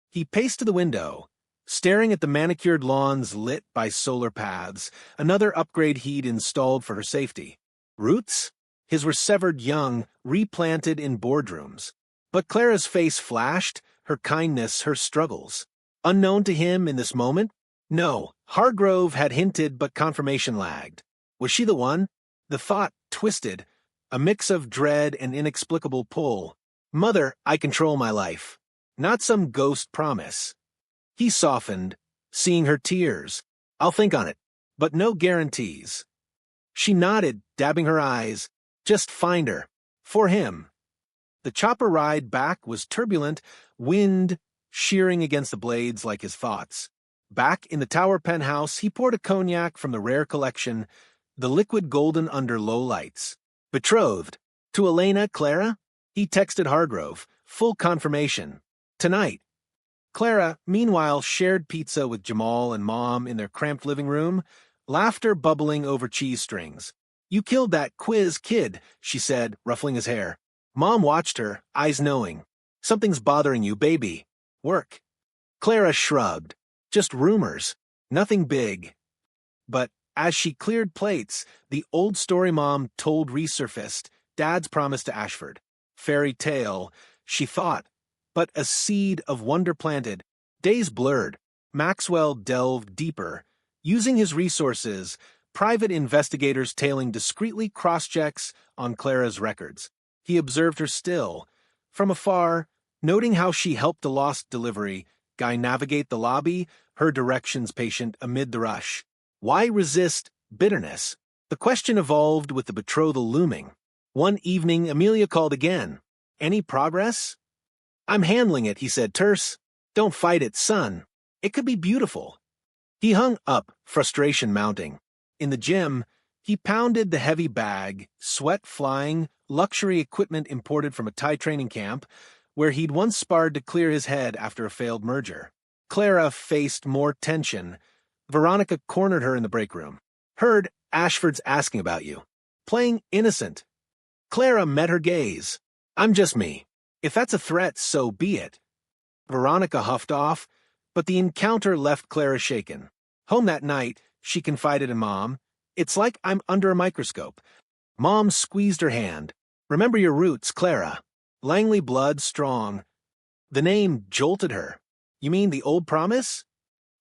He paced to the window, staring at the manicured lawns lit by solar paths, another upgrade he'd installed for her safety. Roots? His were severed young, replanted in boardrooms. But Clara's face flashed, her kindness, her struggles. Unknown to him in this moment? No, Hargrove had hinted, but confirmation lagged. Was she the one? The thought twisted, a mix of dread and inexplicable pull. "Mother, I control my life. Not some ghost promise." He softened, seeing her tears. "I'll think on it, but no guarantees." She nodded, dabbing her eyes. Just find her. For him. The chopper ride back was turbulent, wind shearing against the blades like his thoughts. Back in the tower penthouse, he poured a cognac from the rare collection, the liquid golden under low lights. "Betrothed. To Elena, Clara?" He texted Hargrove, full confirmation. "Tonight." Clara, meanwhile, shared pizza with Jamal and Mom in their cramped living room, laughter bubbling over cheese strings. "You killed that quiz kid," she said, ruffling his hair. Mom watched her, eyes knowing. "Something's bothering you, baby. Work." Clara shrugged. "Just rumors. Nothing big." But as she cleared plates, the old story Mom told resurfaced, Dad's promise to Ashford. Fairy tale, she thought, but a seed of wonder planted. Days blurred. Maxwell delved deeper, using his resources, private investigators tailing discreetly cross-checks on Clara's records. He observed her still, from afar, noting how she helped a lost delivery guy navigate the lobby, her directions patient amid the rush. Why resist bitterness. The question evolved with the betrothal looming. One evening, Amelia called again. Any progress? I'm handling it, he said terse. Don't fight it, son. It could be beautiful. He hung up, frustration mounting. In the gym, he pounded the heavy bag, sweat flying, luxury equipment imported from a Thai training camp, where he'd once sparred to clear his head after a failed merger. Clara faced more tension. Veronica cornered her in the break room. Heard Ashford's asking about you. Playing innocent. Clara met her gaze. I'm just me. If that's a threat, so be it. Veronica huffed off, but the encounter left Clara shaken. Home that night, she confided in Mom. It's like I'm under a microscope. Mom squeezed her hand. Remember your roots, Clara. Langley blood strong. The name jolted her. You mean the old promise?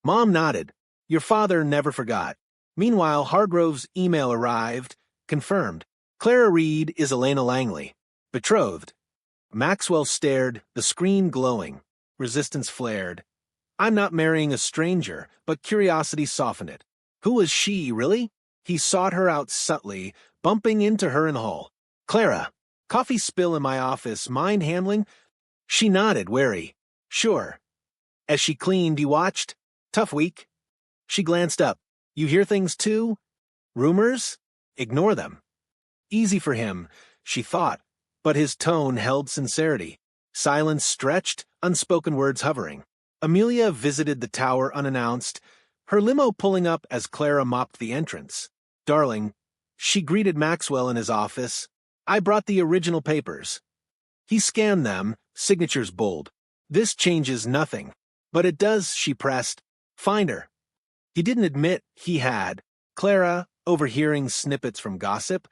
Mom nodded. Your father never forgot. Meanwhile, Hargrove's email arrived. Confirmed. Clara Reed is Elena Langley. Betrothed. Maxwell stared, the screen glowing. Resistance flared. I'm not marrying a stranger, but curiosity softened it. Who was she, really? He sought her out subtly, bumping into her in the hall. Clara, coffee spill in my office, mind handling? She nodded, wary. Sure. As she cleaned, he watched. Tough week. She glanced up. You hear things too? Rumors? Ignore them. Easy for him, she thought, but his tone held sincerity. Silence stretched, unspoken words hovering. Amelia visited the tower unannounced, her limo pulling up as Clara mopped the entrance. Darling, she greeted Maxwell in his office. I brought the original papers. He scanned them, signatures bold. This changes nothing. But it does, she pressed. Find her. He didn't admit he had. Clara, overhearing snippets from gossip,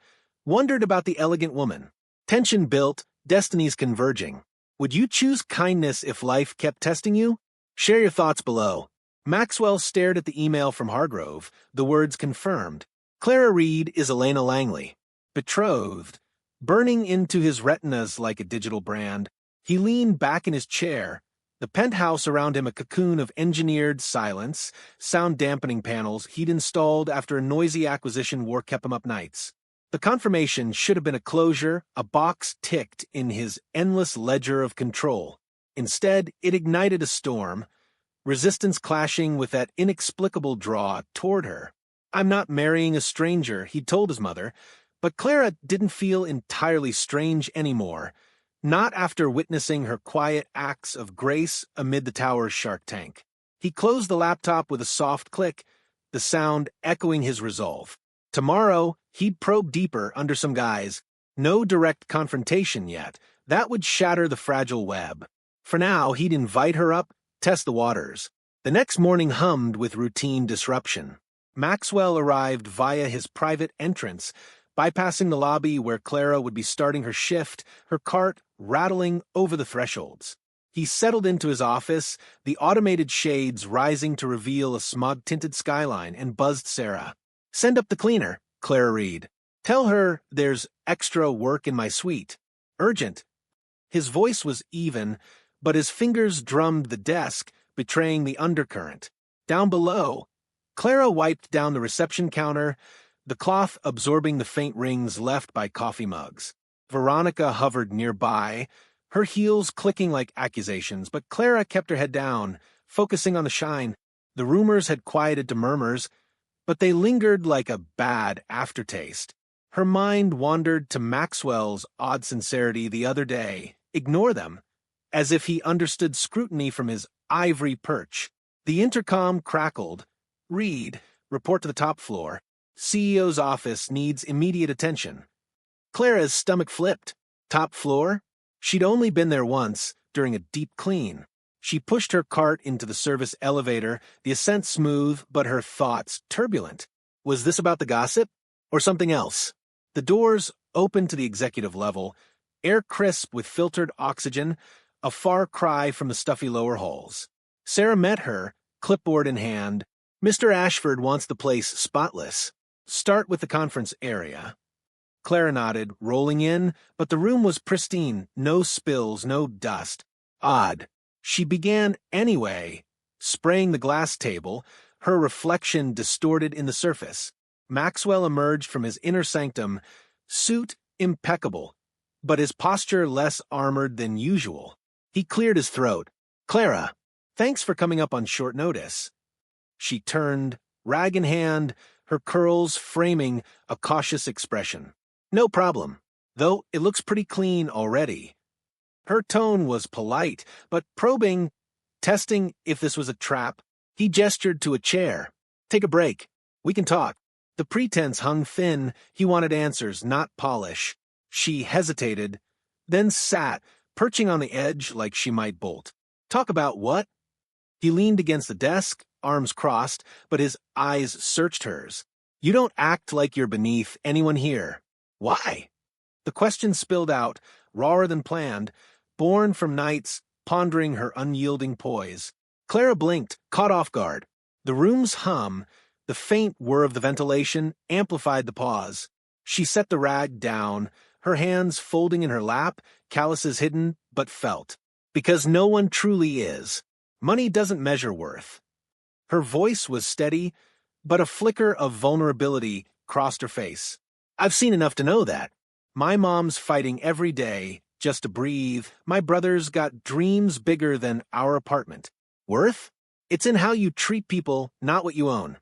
wondered about the elegant woman. Tension built, destinies converging. Would you choose kindness if life kept testing you? Share your thoughts below. Maxwell stared at the email from Hargrove, the words confirmed. Clara Reed is Elena Langley. Betrothed. Burning into his retinas like a digital brand, he leaned back in his chair, the penthouse around him a cocoon of engineered silence, sound-dampening panels he'd installed after a noisy acquisition war kept him up nights. The confirmation should have been a closure, a box ticked in his endless ledger of control. Instead, it ignited a storm, resistance clashing with that inexplicable draw toward her. I'm not marrying a stranger, he'd told his mother, but Clara didn't feel entirely strange anymore, not after witnessing her quiet acts of grace amid the tower's shark tank. He closed the laptop with a soft click, the sound echoing his resolve. Tomorrow, he'd probe deeper under some guise. No direct confrontation yet. That would shatter the fragile web. For now, he'd invite her up, test the waters. The next morning hummed with routine disruption. Maxwell arrived via his private entrance, bypassing the lobby where Clara would be starting her shift, her cart rattling over the thresholds. He settled into his office, the automated shades rising to reveal a smog-tinted skyline, and buzzed Sarah. Send up the cleaner, Clara Reed. Tell her there's extra work in my suite. Urgent. His voice was even, but his fingers drummed the desk, betraying the undercurrent. Down below, Clara wiped down the reception counter, the cloth absorbing the faint rings left by coffee mugs. Veronica hovered nearby, her heels clicking like accusations, but Clara kept her head down, focusing on the shine. The rumors had quieted to murmurs, but they lingered like a bad aftertaste. Her mind wandered to Maxwell's odd sincerity the other day. Ignore them, as if he understood scrutiny from his ivory perch. The intercom crackled. Reed, report to the top floor. CEO's office needs immediate attention. Clara's stomach flipped. Top floor? She'd only been there once, during a deep clean. She pushed her cart into the service elevator, the ascent smooth, but her thoughts turbulent. Was this about the gossip? Or something else? The doors opened to the executive level, air crisp with filtered oxygen, a far cry from the stuffy lower halls. Sarah met her, clipboard in hand. Mr. Ashford wants the place spotless. Start with the conference area. Clara nodded, rolling in, but the room was pristine, no spills, no dust. Odd. She began anyway, spraying the glass table, her reflection distorted in the surface. Maxwell emerged from his inner sanctum, suit impeccable, but his posture less armored than usual. He cleared his throat. "Clara, thanks for coming up on short notice." She turned, rag in hand, her curls framing a cautious expression. "No problem, though it looks pretty clean already." Her tone was polite, but probing, testing if this was a trap. He gestured to a chair. "Take a break. We can talk." The pretense hung thin. He wanted answers, not polish. She hesitated, then sat, perching on the edge like she might bolt. "Talk about what?" He leaned against the desk, arms crossed, but his eyes searched hers. "You don't act like you're beneath anyone here." "Why?" The question spilled out, rawer than planned, born from nights pondering her unyielding poise. Clara blinked, caught off guard. The room's hum, the faint whir of the ventilation, amplified the pause. She set the rag down, her hands folding in her lap, calluses hidden, but felt. "Because no one truly is. Money doesn't measure worth." Her voice was steady, but a flicker of vulnerability crossed her face. "I've seen enough to know that. My mom's fighting every day just to breathe. My brother's got dreams bigger than our apartment. Worth? It's in how you treat people, not what you own."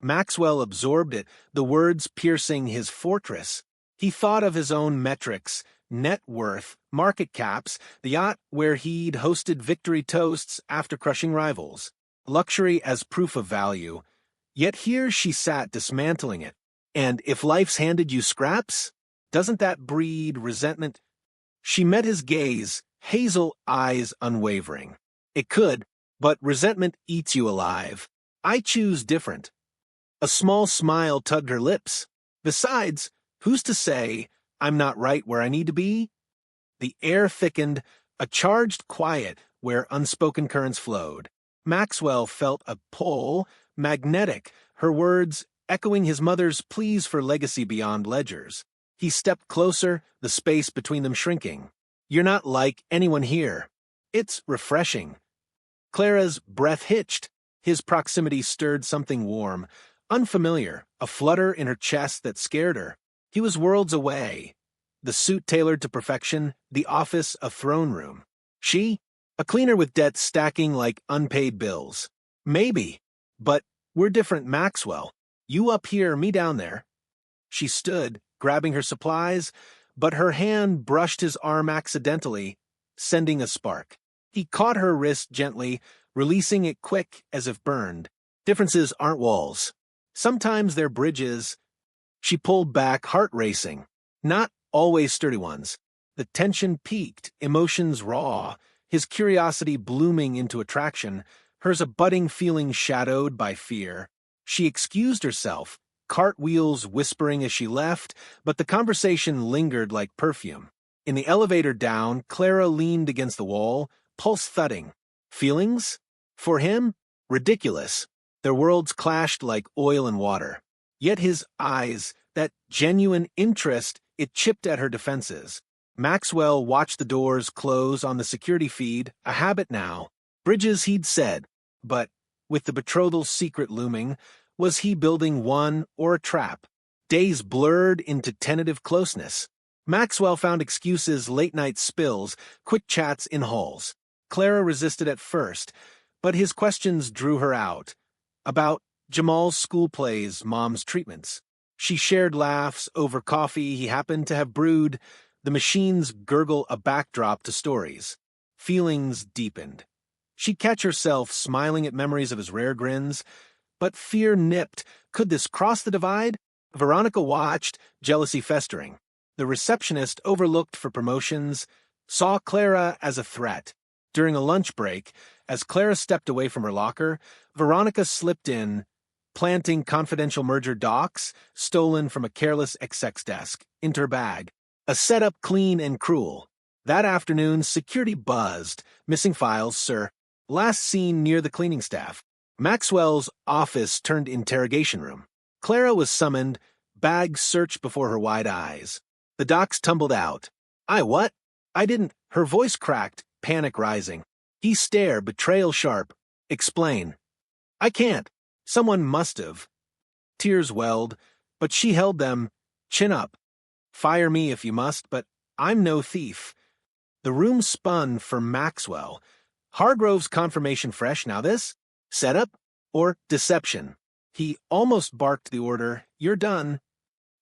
Maxwell absorbed it, the words piercing his fortress. He thought of his own metrics, net worth, market caps, the yacht where he'd hosted victory toasts after crushing rivals. Luxury as proof of value. Yet here she sat dismantling it. And if life's handed you scraps, doesn't that breed resentment? She met his gaze, hazel eyes unwavering. "It could, but resentment eats you alive. I choose different." A small smile tugged her lips. "Besides, who's to say I'm not right where I need to be?" The air thickened, a charged quiet where unspoken currents flowed. Maxwell felt a pull, magnetic, her words echoing his mother's pleas for legacy beyond ledgers. He stepped closer, the space between them shrinking. "You're not like anyone here. It's refreshing." Clara's breath hitched. His proximity stirred something warm, unfamiliar, a flutter in her chest that scared her. He was worlds away. The suit tailored to perfection, the office a throne room. She, a cleaner with debts stacking like unpaid bills. Maybe, but we're different, Maxwell. You up here, me down there. She stood, grabbing her supplies, but her hand brushed his arm accidentally, sending a spark. He caught her wrist gently, releasing it quick as if burned. Differences aren't walls. Sometimes they're bridges. She pulled back, heart racing. Not always sturdy ones. The tension peaked, emotions raw, his curiosity blooming into attraction, hers a budding feeling shadowed by fear. She excused herself, cartwheels whispering as she left, but the conversation lingered like perfume. In the elevator down, Clara leaned against the wall, pulse thudding. Feelings? For him? Ridiculous. Their worlds clashed like oil and water. Yet his eyes, that genuine interest, it chipped at her defenses. Maxwell watched the doors close on the security feed, a habit now. Bridges he'd said, but with the betrothal's secret looming, was he building one or a trap? Days blurred into tentative closeness. Maxwell found excuses, late-night spills, quick chats in halls. Clara resisted at first, but his questions drew her out. About Jamal's school plays, Mom's treatments. She shared laughs over coffee he happened to have brewed. The machines gurgle a backdrop to stories. Feelings deepened. She'd catch herself smiling at memories of his rare grins, but fear nipped. Could this cross the divide? Veronica watched, jealousy festering. The receptionist, overlooked for promotions, saw Clara as a threat. During a lunch break, as Clara stepped away from her locker, Veronica slipped in, planting confidential merger docs, stolen from a careless exec's desk, into her bag. A setup clean and cruel. That afternoon, security buzzed. Missing files, sir. Last seen near the cleaning staff. Maxwell's office turned interrogation room. Clara was summoned, bag searched before her wide eyes. The docs tumbled out. "I what? I didn't." Her voice cracked, panic rising. He stared, betrayal sharp. "Explain." "I can't. Someone must have." Tears welled. But she held them, chin up. Fire me if you must, but I'm no thief. The room spun for Maxwell. Hargrove's confirmation fresh, now this? Setup or deception? He almost barked the order, "You're done."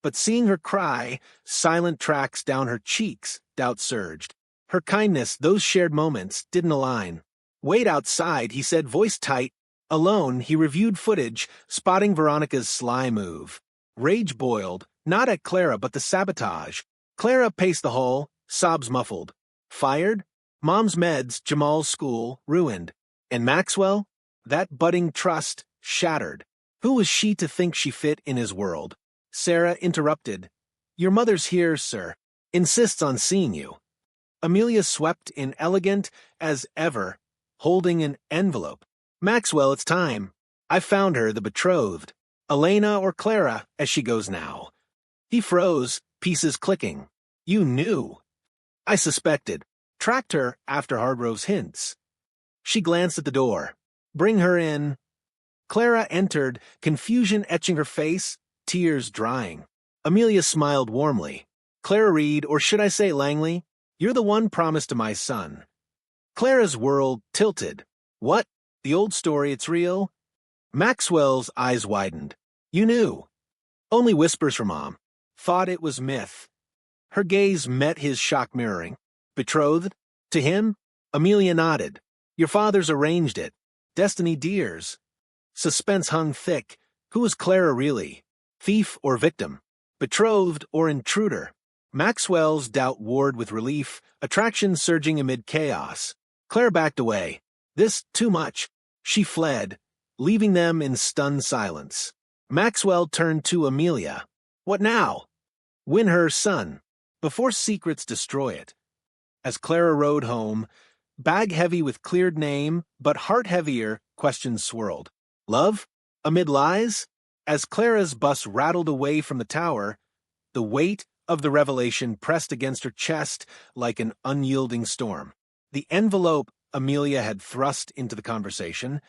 But seeing her cry, silent tracks down her cheeks, doubt surged. Her kindness, those shared moments, didn't align. "Wait outside," he said, voice tight. Alone, he reviewed footage, spotting Veronica's sly move. Rage boiled, not at Clara but the sabotage. Clara paced the hall, sobs muffled. Fired? Mom's meds, Jamal's school, ruined. And Maxwell? That budding trust, shattered. Who was she to think she fit in his world? Sarah interrupted. "Your mother's here, sir. Insists on seeing you." Amelia swept in elegant as ever, holding an envelope. "Maxwell, it's time. I found her, the betrothed. Elena or Clara, as she goes now." He froze, pieces clicking. "You knew." "I suspected. Tracked her after Hargrove's hints." She glanced at the door. "Bring her in." Clara entered, confusion etching her face, tears drying. Amelia smiled warmly. "Clara Reed, or should I say Langley? You're the one promised to my son." Clara's world tilted. "What? The old story, it's real?" Maxwell's eyes widened. "You knew." "Only whispers from Mom. Thought it was myth." Her gaze met his shock mirroring. "Betrothed? To him?" Amelia nodded. "Your father's arranged it. Destiny dears." Suspense hung thick. Who was Clara really? Thief or victim? Betrothed or intruder? Maxwell's doubt warred with relief, attraction surging amid chaos. Clara backed away. This too much. She fled, leaving them in stunned silence. Maxwell turned to Amelia. "What now?" "Win her son, before secrets destroy it." As Clara rode home, bag heavy with cleared name, but heart heavier, questions swirled. Love? Amid lies? As Clara's bus rattled away from the tower, the weight of the revelation pressed against her chest like an unyielding storm. The envelope Amelia had thrust into the conversation,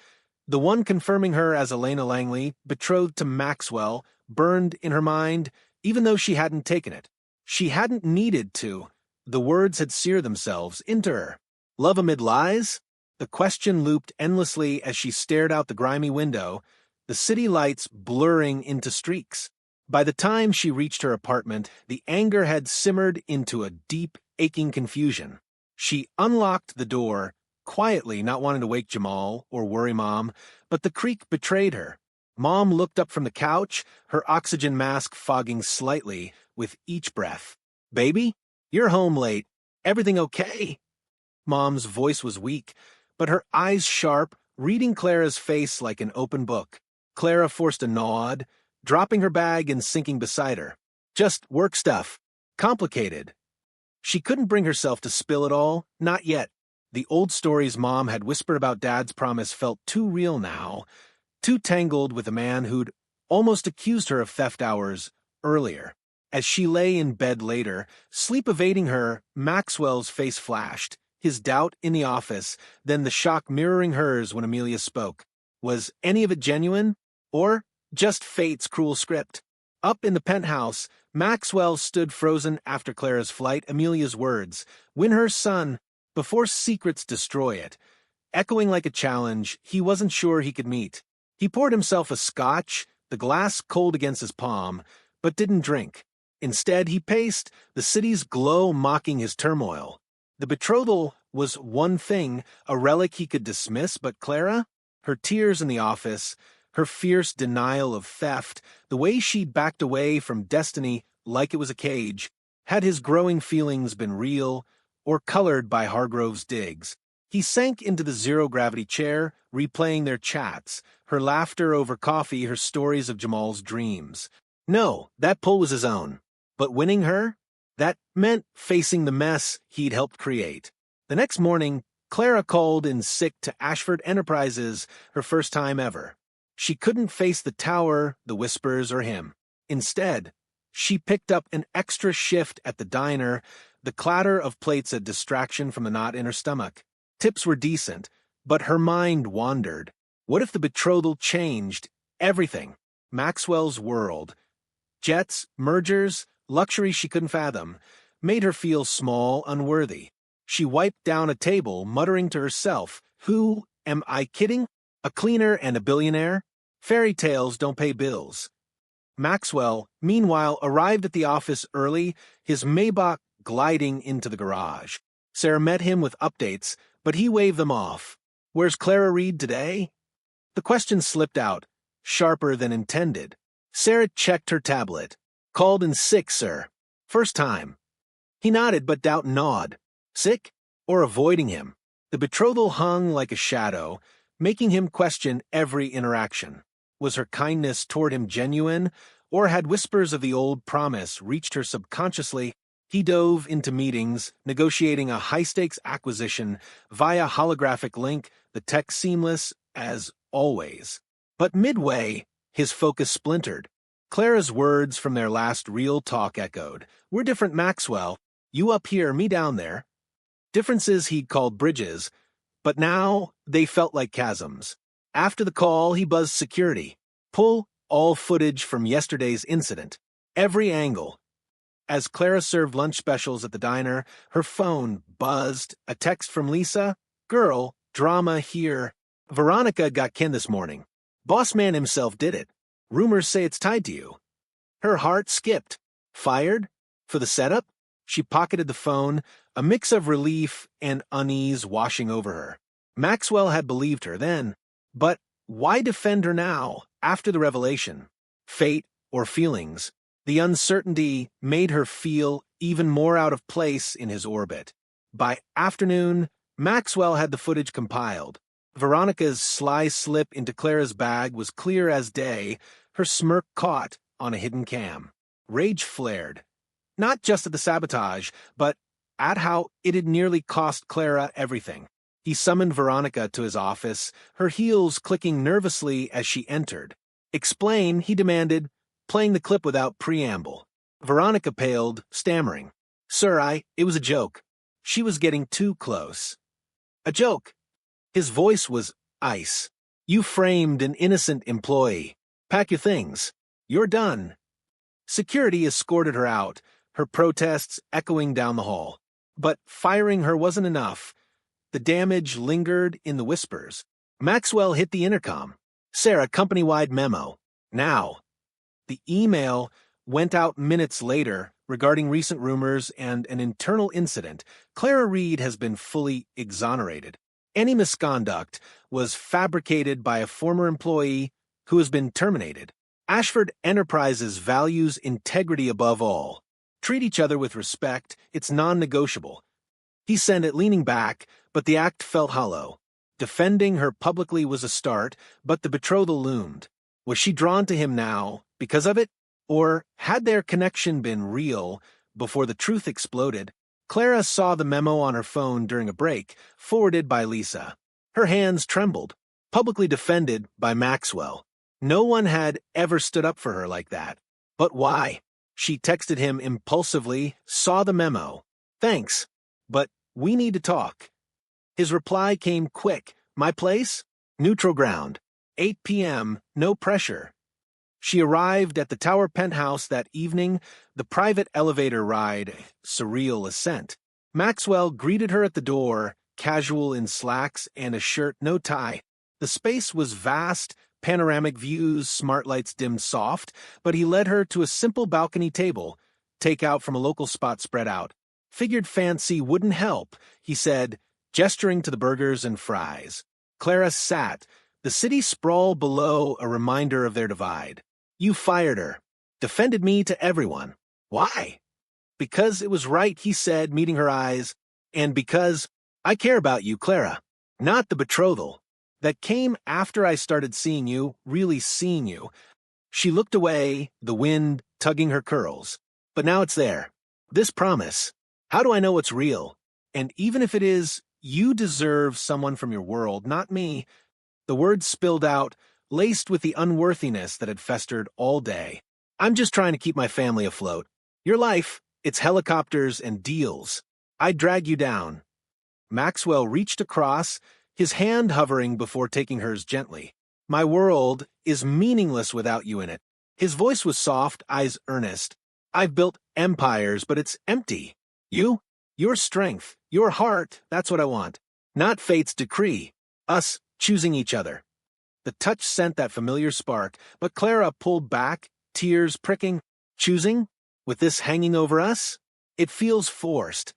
the one confirming her as Elena Langley, betrothed to Maxwell, burned in her mind, even though she hadn't taken it. She hadn't needed to. The words had seared themselves into her. Love amid lies? The question looped endlessly as she stared out the grimy window, the city lights blurring into streaks. By the time she reached her apartment, the anger had simmered into a deep, aching confusion. She unlocked the door, quietly, not wanting to wake Jamal or worry Mom, but the creak betrayed her. Mom looked up from the couch, her oxygen mask fogging slightly with each breath. "Baby, you're home late. Everything okay?" Mom's voice was weak, but her eyes sharp, reading Clara's face like an open book. Clara forced a nod, dropping her bag and sinking beside her. "Just work stuff. Complicated." She couldn't bring herself to spill it all, not yet. The old stories Mom had whispered about Dad's promise felt too real now, too tangled with a man who'd almost accused her of theft hours earlier. As she lay in bed later, sleep evading her, Maxwell's face flashed, his doubt in the office, then the shock mirroring hers when Amelia spoke. Was any of it genuine? Or just fate's cruel script? Up in the penthouse, Maxwell stood frozen after Clara's flight, Amelia's words, "Win her son, before secrets destroy it." Echoing like a challenge he wasn't sure he could meet. He poured himself a scotch, the glass cold against his palm, but didn't drink. Instead, he paced, the city's glow mocking his turmoil. The betrothal was one thing, a relic he could dismiss, but Clara? Her tears in the office, her fierce denial of theft, the way she backed away from destiny like it was a cage. Had his growing feelings been real, or colored by Hargrove's digs? He sank into the zero-gravity chair, replaying their chats, her laughter over coffee, her stories of Jamal's dreams. No, that pull was his own. But winning her? That meant facing the mess he'd helped create. The next morning, Clara called in sick to Ashford Enterprises, her first time ever. She couldn't face the tower, the whispers, or him. Instead, she picked up an extra shift at the diner, the clatter of plates a distraction from the knot in her stomach. Tips were decent, but her mind wandered. What if the betrothal changed everything? Maxwell's world Jets, mergers, luxury she couldn't fathom, made her feel small, unworthy. She wiped down a table, muttering to herself, "Who am I kidding? A cleaner and a billionaire? Fairy tales don't pay bills." Maxwell, meanwhile, arrived at the office early, his Maybach gliding into the garage. Sarah met him with updates, but he waved them off. "Where's Clara Reed today?" The question slipped out, sharper than intended. Sarah checked her tablet. "Called in sick, sir. First time." He nodded but doubt gnawed. Sick? Or avoiding him? The betrothal hung like a shadow, making him question every interaction. Was her kindness toward him genuine, or had whispers of the old promise reached her subconsciously? He dove into meetings, negotiating a high-stakes acquisition via holographic link, the tech seamless as always. But midway, his focus splintered. Clara's words from their last real talk echoed. "We're different, Maxwell. You up here, me down there." Differences he'd called bridges, but now they felt like chasms. After the call, he buzzed security. "Pull all footage from yesterday's incident. Every angle." As Clara served lunch specials at the diner, her phone buzzed. A text from Lisa. "Girl, drama here. Veronica got Ken this morning. Boss man himself did it. Rumors say it's tied to you." Her heart skipped. Fired? For the setup? She pocketed the phone, a mix of relief and unease washing over her. Maxwell had believed her then, but why defend her now, after the revelation? Fate or feelings? The uncertainty made her feel even more out of place in his orbit. By afternoon, Maxwell had the footage compiled. Veronica's sly slip into Clara's bag was clear as day, her smirk caught on a hidden cam. Rage flared. Not just at the sabotage, but at how it had nearly cost Clara everything. He summoned Veronica to his office, her heels clicking nervously as she entered. "Explain," he demanded, playing the clip without preamble. Veronica paled, stammering. "Sir, it was a joke." She was getting too close. "A joke?" His voice was ice. "You framed an innocent employee. Pack your things. You're done." Security escorted her out, her protests echoing down the hall. But firing her wasn't enough. The damage lingered in the whispers. Maxwell hit the intercom. "Sarah, company-wide memo. Now." The email went out minutes later regarding recent rumors and an internal incident. Clara Reed has been fully exonerated. Any misconduct was fabricated by a former employee who has been terminated. Ashford Enterprises values integrity above all. Treat each other with respect, it's non-negotiable. He sent it leaning back, but the act felt hollow. Defending her publicly was a start, but the betrothal loomed. Was she drawn to him now because of it? Or had their connection been real before the truth exploded? Clara saw the memo on her phone during a break, forwarded by Lisa. Her hands trembled, publicly defended by Maxwell. No one had ever stood up for her like that. But why? She texted him impulsively, saw the memo. "Thanks, but we need to talk." His reply came quick. "My place? Neutral ground. 8 p.m., no pressure." She arrived at the tower penthouse that evening, the private elevator ride, surreal ascent. Maxwell greeted her at the door, casual in slacks and a shirt, no tie. The space was vast, panoramic views, smart lights dimmed soft, but he led her to a simple balcony table, takeout from a local spot spread out. "Figured fancy wouldn't help," he said, gesturing to the burgers and fries. Clara sat, the city sprawl below a reminder of their divide. "You fired her. Defended me to everyone. Why?" "Because it was right," he said, meeting her eyes. "And because I care about you, Clara. Not the betrothal. That came after I started seeing you, really seeing you." She looked away, the wind tugging her curls. "But now it's there. This promise. How do I know it's real? And even if it is, you deserve someone from your world, not me." The words spilled out, laced with the unworthiness that had festered all day. "I'm just trying to keep my family afloat. Your life, it's helicopters and deals. I'd drag you down." Maxwell reached across, his hand hovering before taking hers gently. "My world is meaningless without you in it. His voice was soft, eyes earnest. I've built empires, but it's empty. You? Your strength, your heart, that's what I want. Not fate's decree. Us choosing each other. The touch sent that familiar spark, but Clara pulled back, tears pricking. Choosing? With this hanging over us? It feels forced.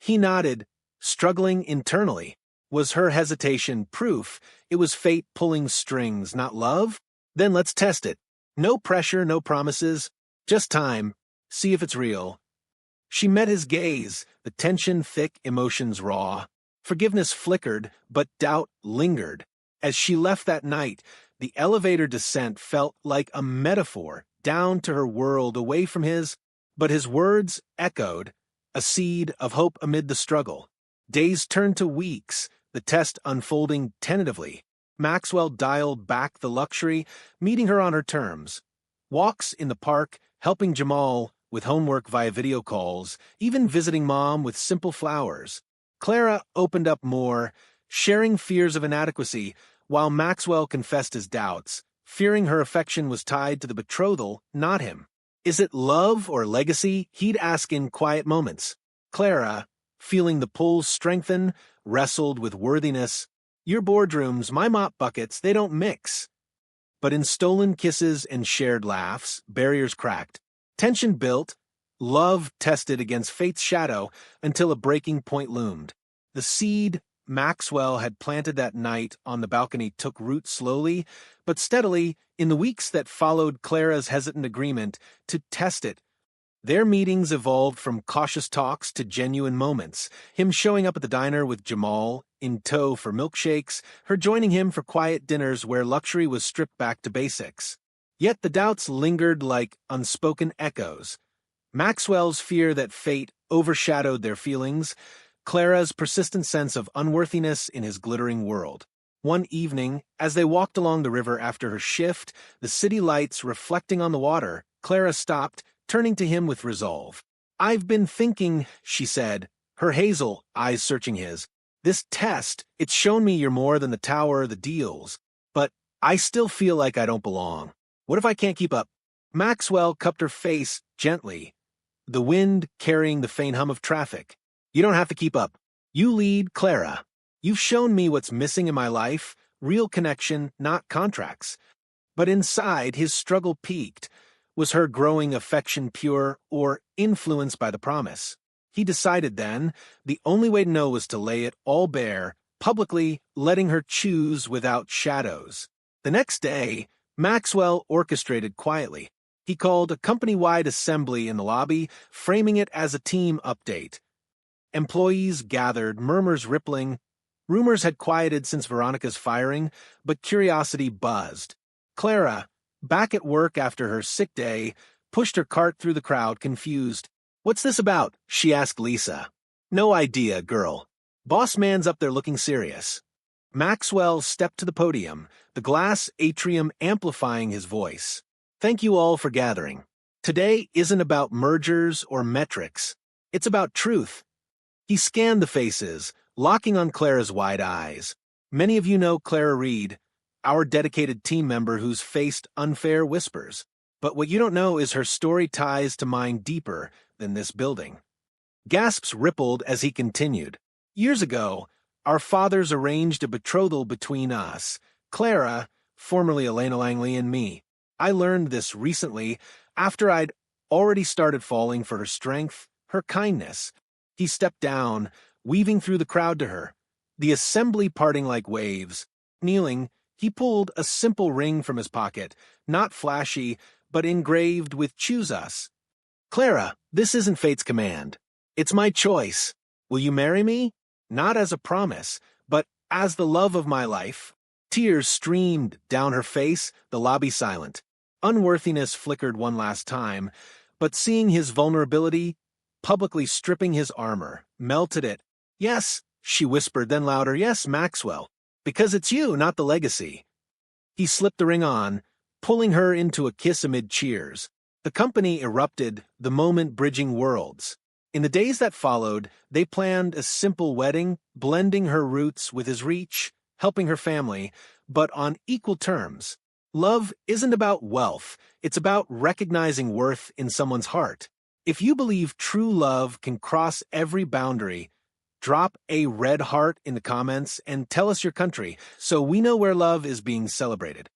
He nodded, struggling internally. Was her hesitation proof it was fate pulling strings, not love? Then let's test it. No pressure, no promises. Just time. See if it's real. She met his gaze, the tension thick, emotions raw. Forgiveness flickered, but doubt lingered. As she left that night, the elevator descent felt like a metaphor, down to her world, away from his, but his words echoed, a seed of hope amid the struggle. Days turned to weeks, the test unfolding tentatively. Maxwell dialed back the luxury, meeting her on her terms. Walks in the park, helping Jamal with homework via video calls, even visiting Mom with simple flowers. Clara opened up more, sharing fears of inadequacy, while Maxwell confessed his doubts, fearing her affection was tied to the betrothal, not him. Is it love or legacy? He'd ask in quiet moments. Clara, feeling the pull strengthen, wrestled with worthiness. Your boardrooms, my mop buckets, they don't mix. But in stolen kisses and shared laughs, barriers cracked. Tension built, love tested against fate's shadow until a breaking point loomed. The seed Maxwell had planted that night on the balcony took root slowly, but steadily, in the weeks that followed Clara's hesitant agreement to test it. Their meetings evolved from cautious talks to genuine moments, him showing up at the diner with Jamal, in tow for milkshakes, her joining him for quiet dinners where luxury was stripped back to basics. Yet the doubts lingered like unspoken echoes. Maxwell's fear that fate overshadowed their feelings, Clara's persistent sense of unworthiness in his glittering world. One evening, as they walked along the river after her shift, the city lights reflecting on the water, Clara stopped, turning to him with resolve. I've been thinking, she said, her hazel eyes searching his. This test, it's shown me you're more than the tower or the deals. But I still feel like I don't belong. What if I can't keep up? Maxwell cupped her face gently, the wind carrying the faint hum of traffic. You don't have to keep up. You lead, Clara. You've shown me what's missing in my life, real connection, not contracts. But inside, his struggle peaked. Was her growing affection pure or influenced by the promise? He decided then, the only way to know was to lay it all bare, publicly letting her choose without shadows. The next day, Maxwell orchestrated quietly. He called a company-wide assembly in the lobby, framing it as a team update. Employees gathered, murmurs rippling. Rumors had quieted since Veronica's firing, but curiosity buzzed. Clara, back at work after her sick day, pushed her cart through the crowd, confused. What's this about? She asked Lisa. No idea, girl. Boss man's up there looking serious. Maxwell stepped to the podium, the glass atrium amplifying his voice. Thank you all for gathering. Today isn't about mergers or metrics. It's about truth. He scanned the faces, locking on Clara's wide eyes. Many of you know Clara Reed, our dedicated team member who's faced unfair whispers. But what you don't know is her story ties to mine deeper than this building. Gasps rippled as he continued. Years ago, our fathers arranged a betrothal between us, Clara, formerly Elena Langley, and me. I learned this recently after I'd already started falling for her strength, her kindness. He stepped down, weaving through the crowd to her, the assembly parting like waves. Kneeling, he pulled a simple ring from his pocket, not flashy, but engraved with "Choose Us." Clara, this isn't fate's command. It's my choice. Will you marry me? Not as a promise, but as the love of my life. Tears streamed down her face, the lobby silent. Unworthiness flickered one last time, but seeing his vulnerability, publicly stripping his armor, melted it. Yes, she whispered, then louder, yes, Maxwell, because it's you, not the legacy. He slipped the ring on, pulling her into a kiss amid cheers. The company erupted, the moment bridging worlds. In the days that followed, they planned a simple wedding, blending her roots with his reach, helping her family, but on equal terms. Love isn't about wealth, it's about recognizing worth in someone's heart. If you believe true love can cross every boundary, drop a red heart in the comments and tell us your country so we know where love is being celebrated.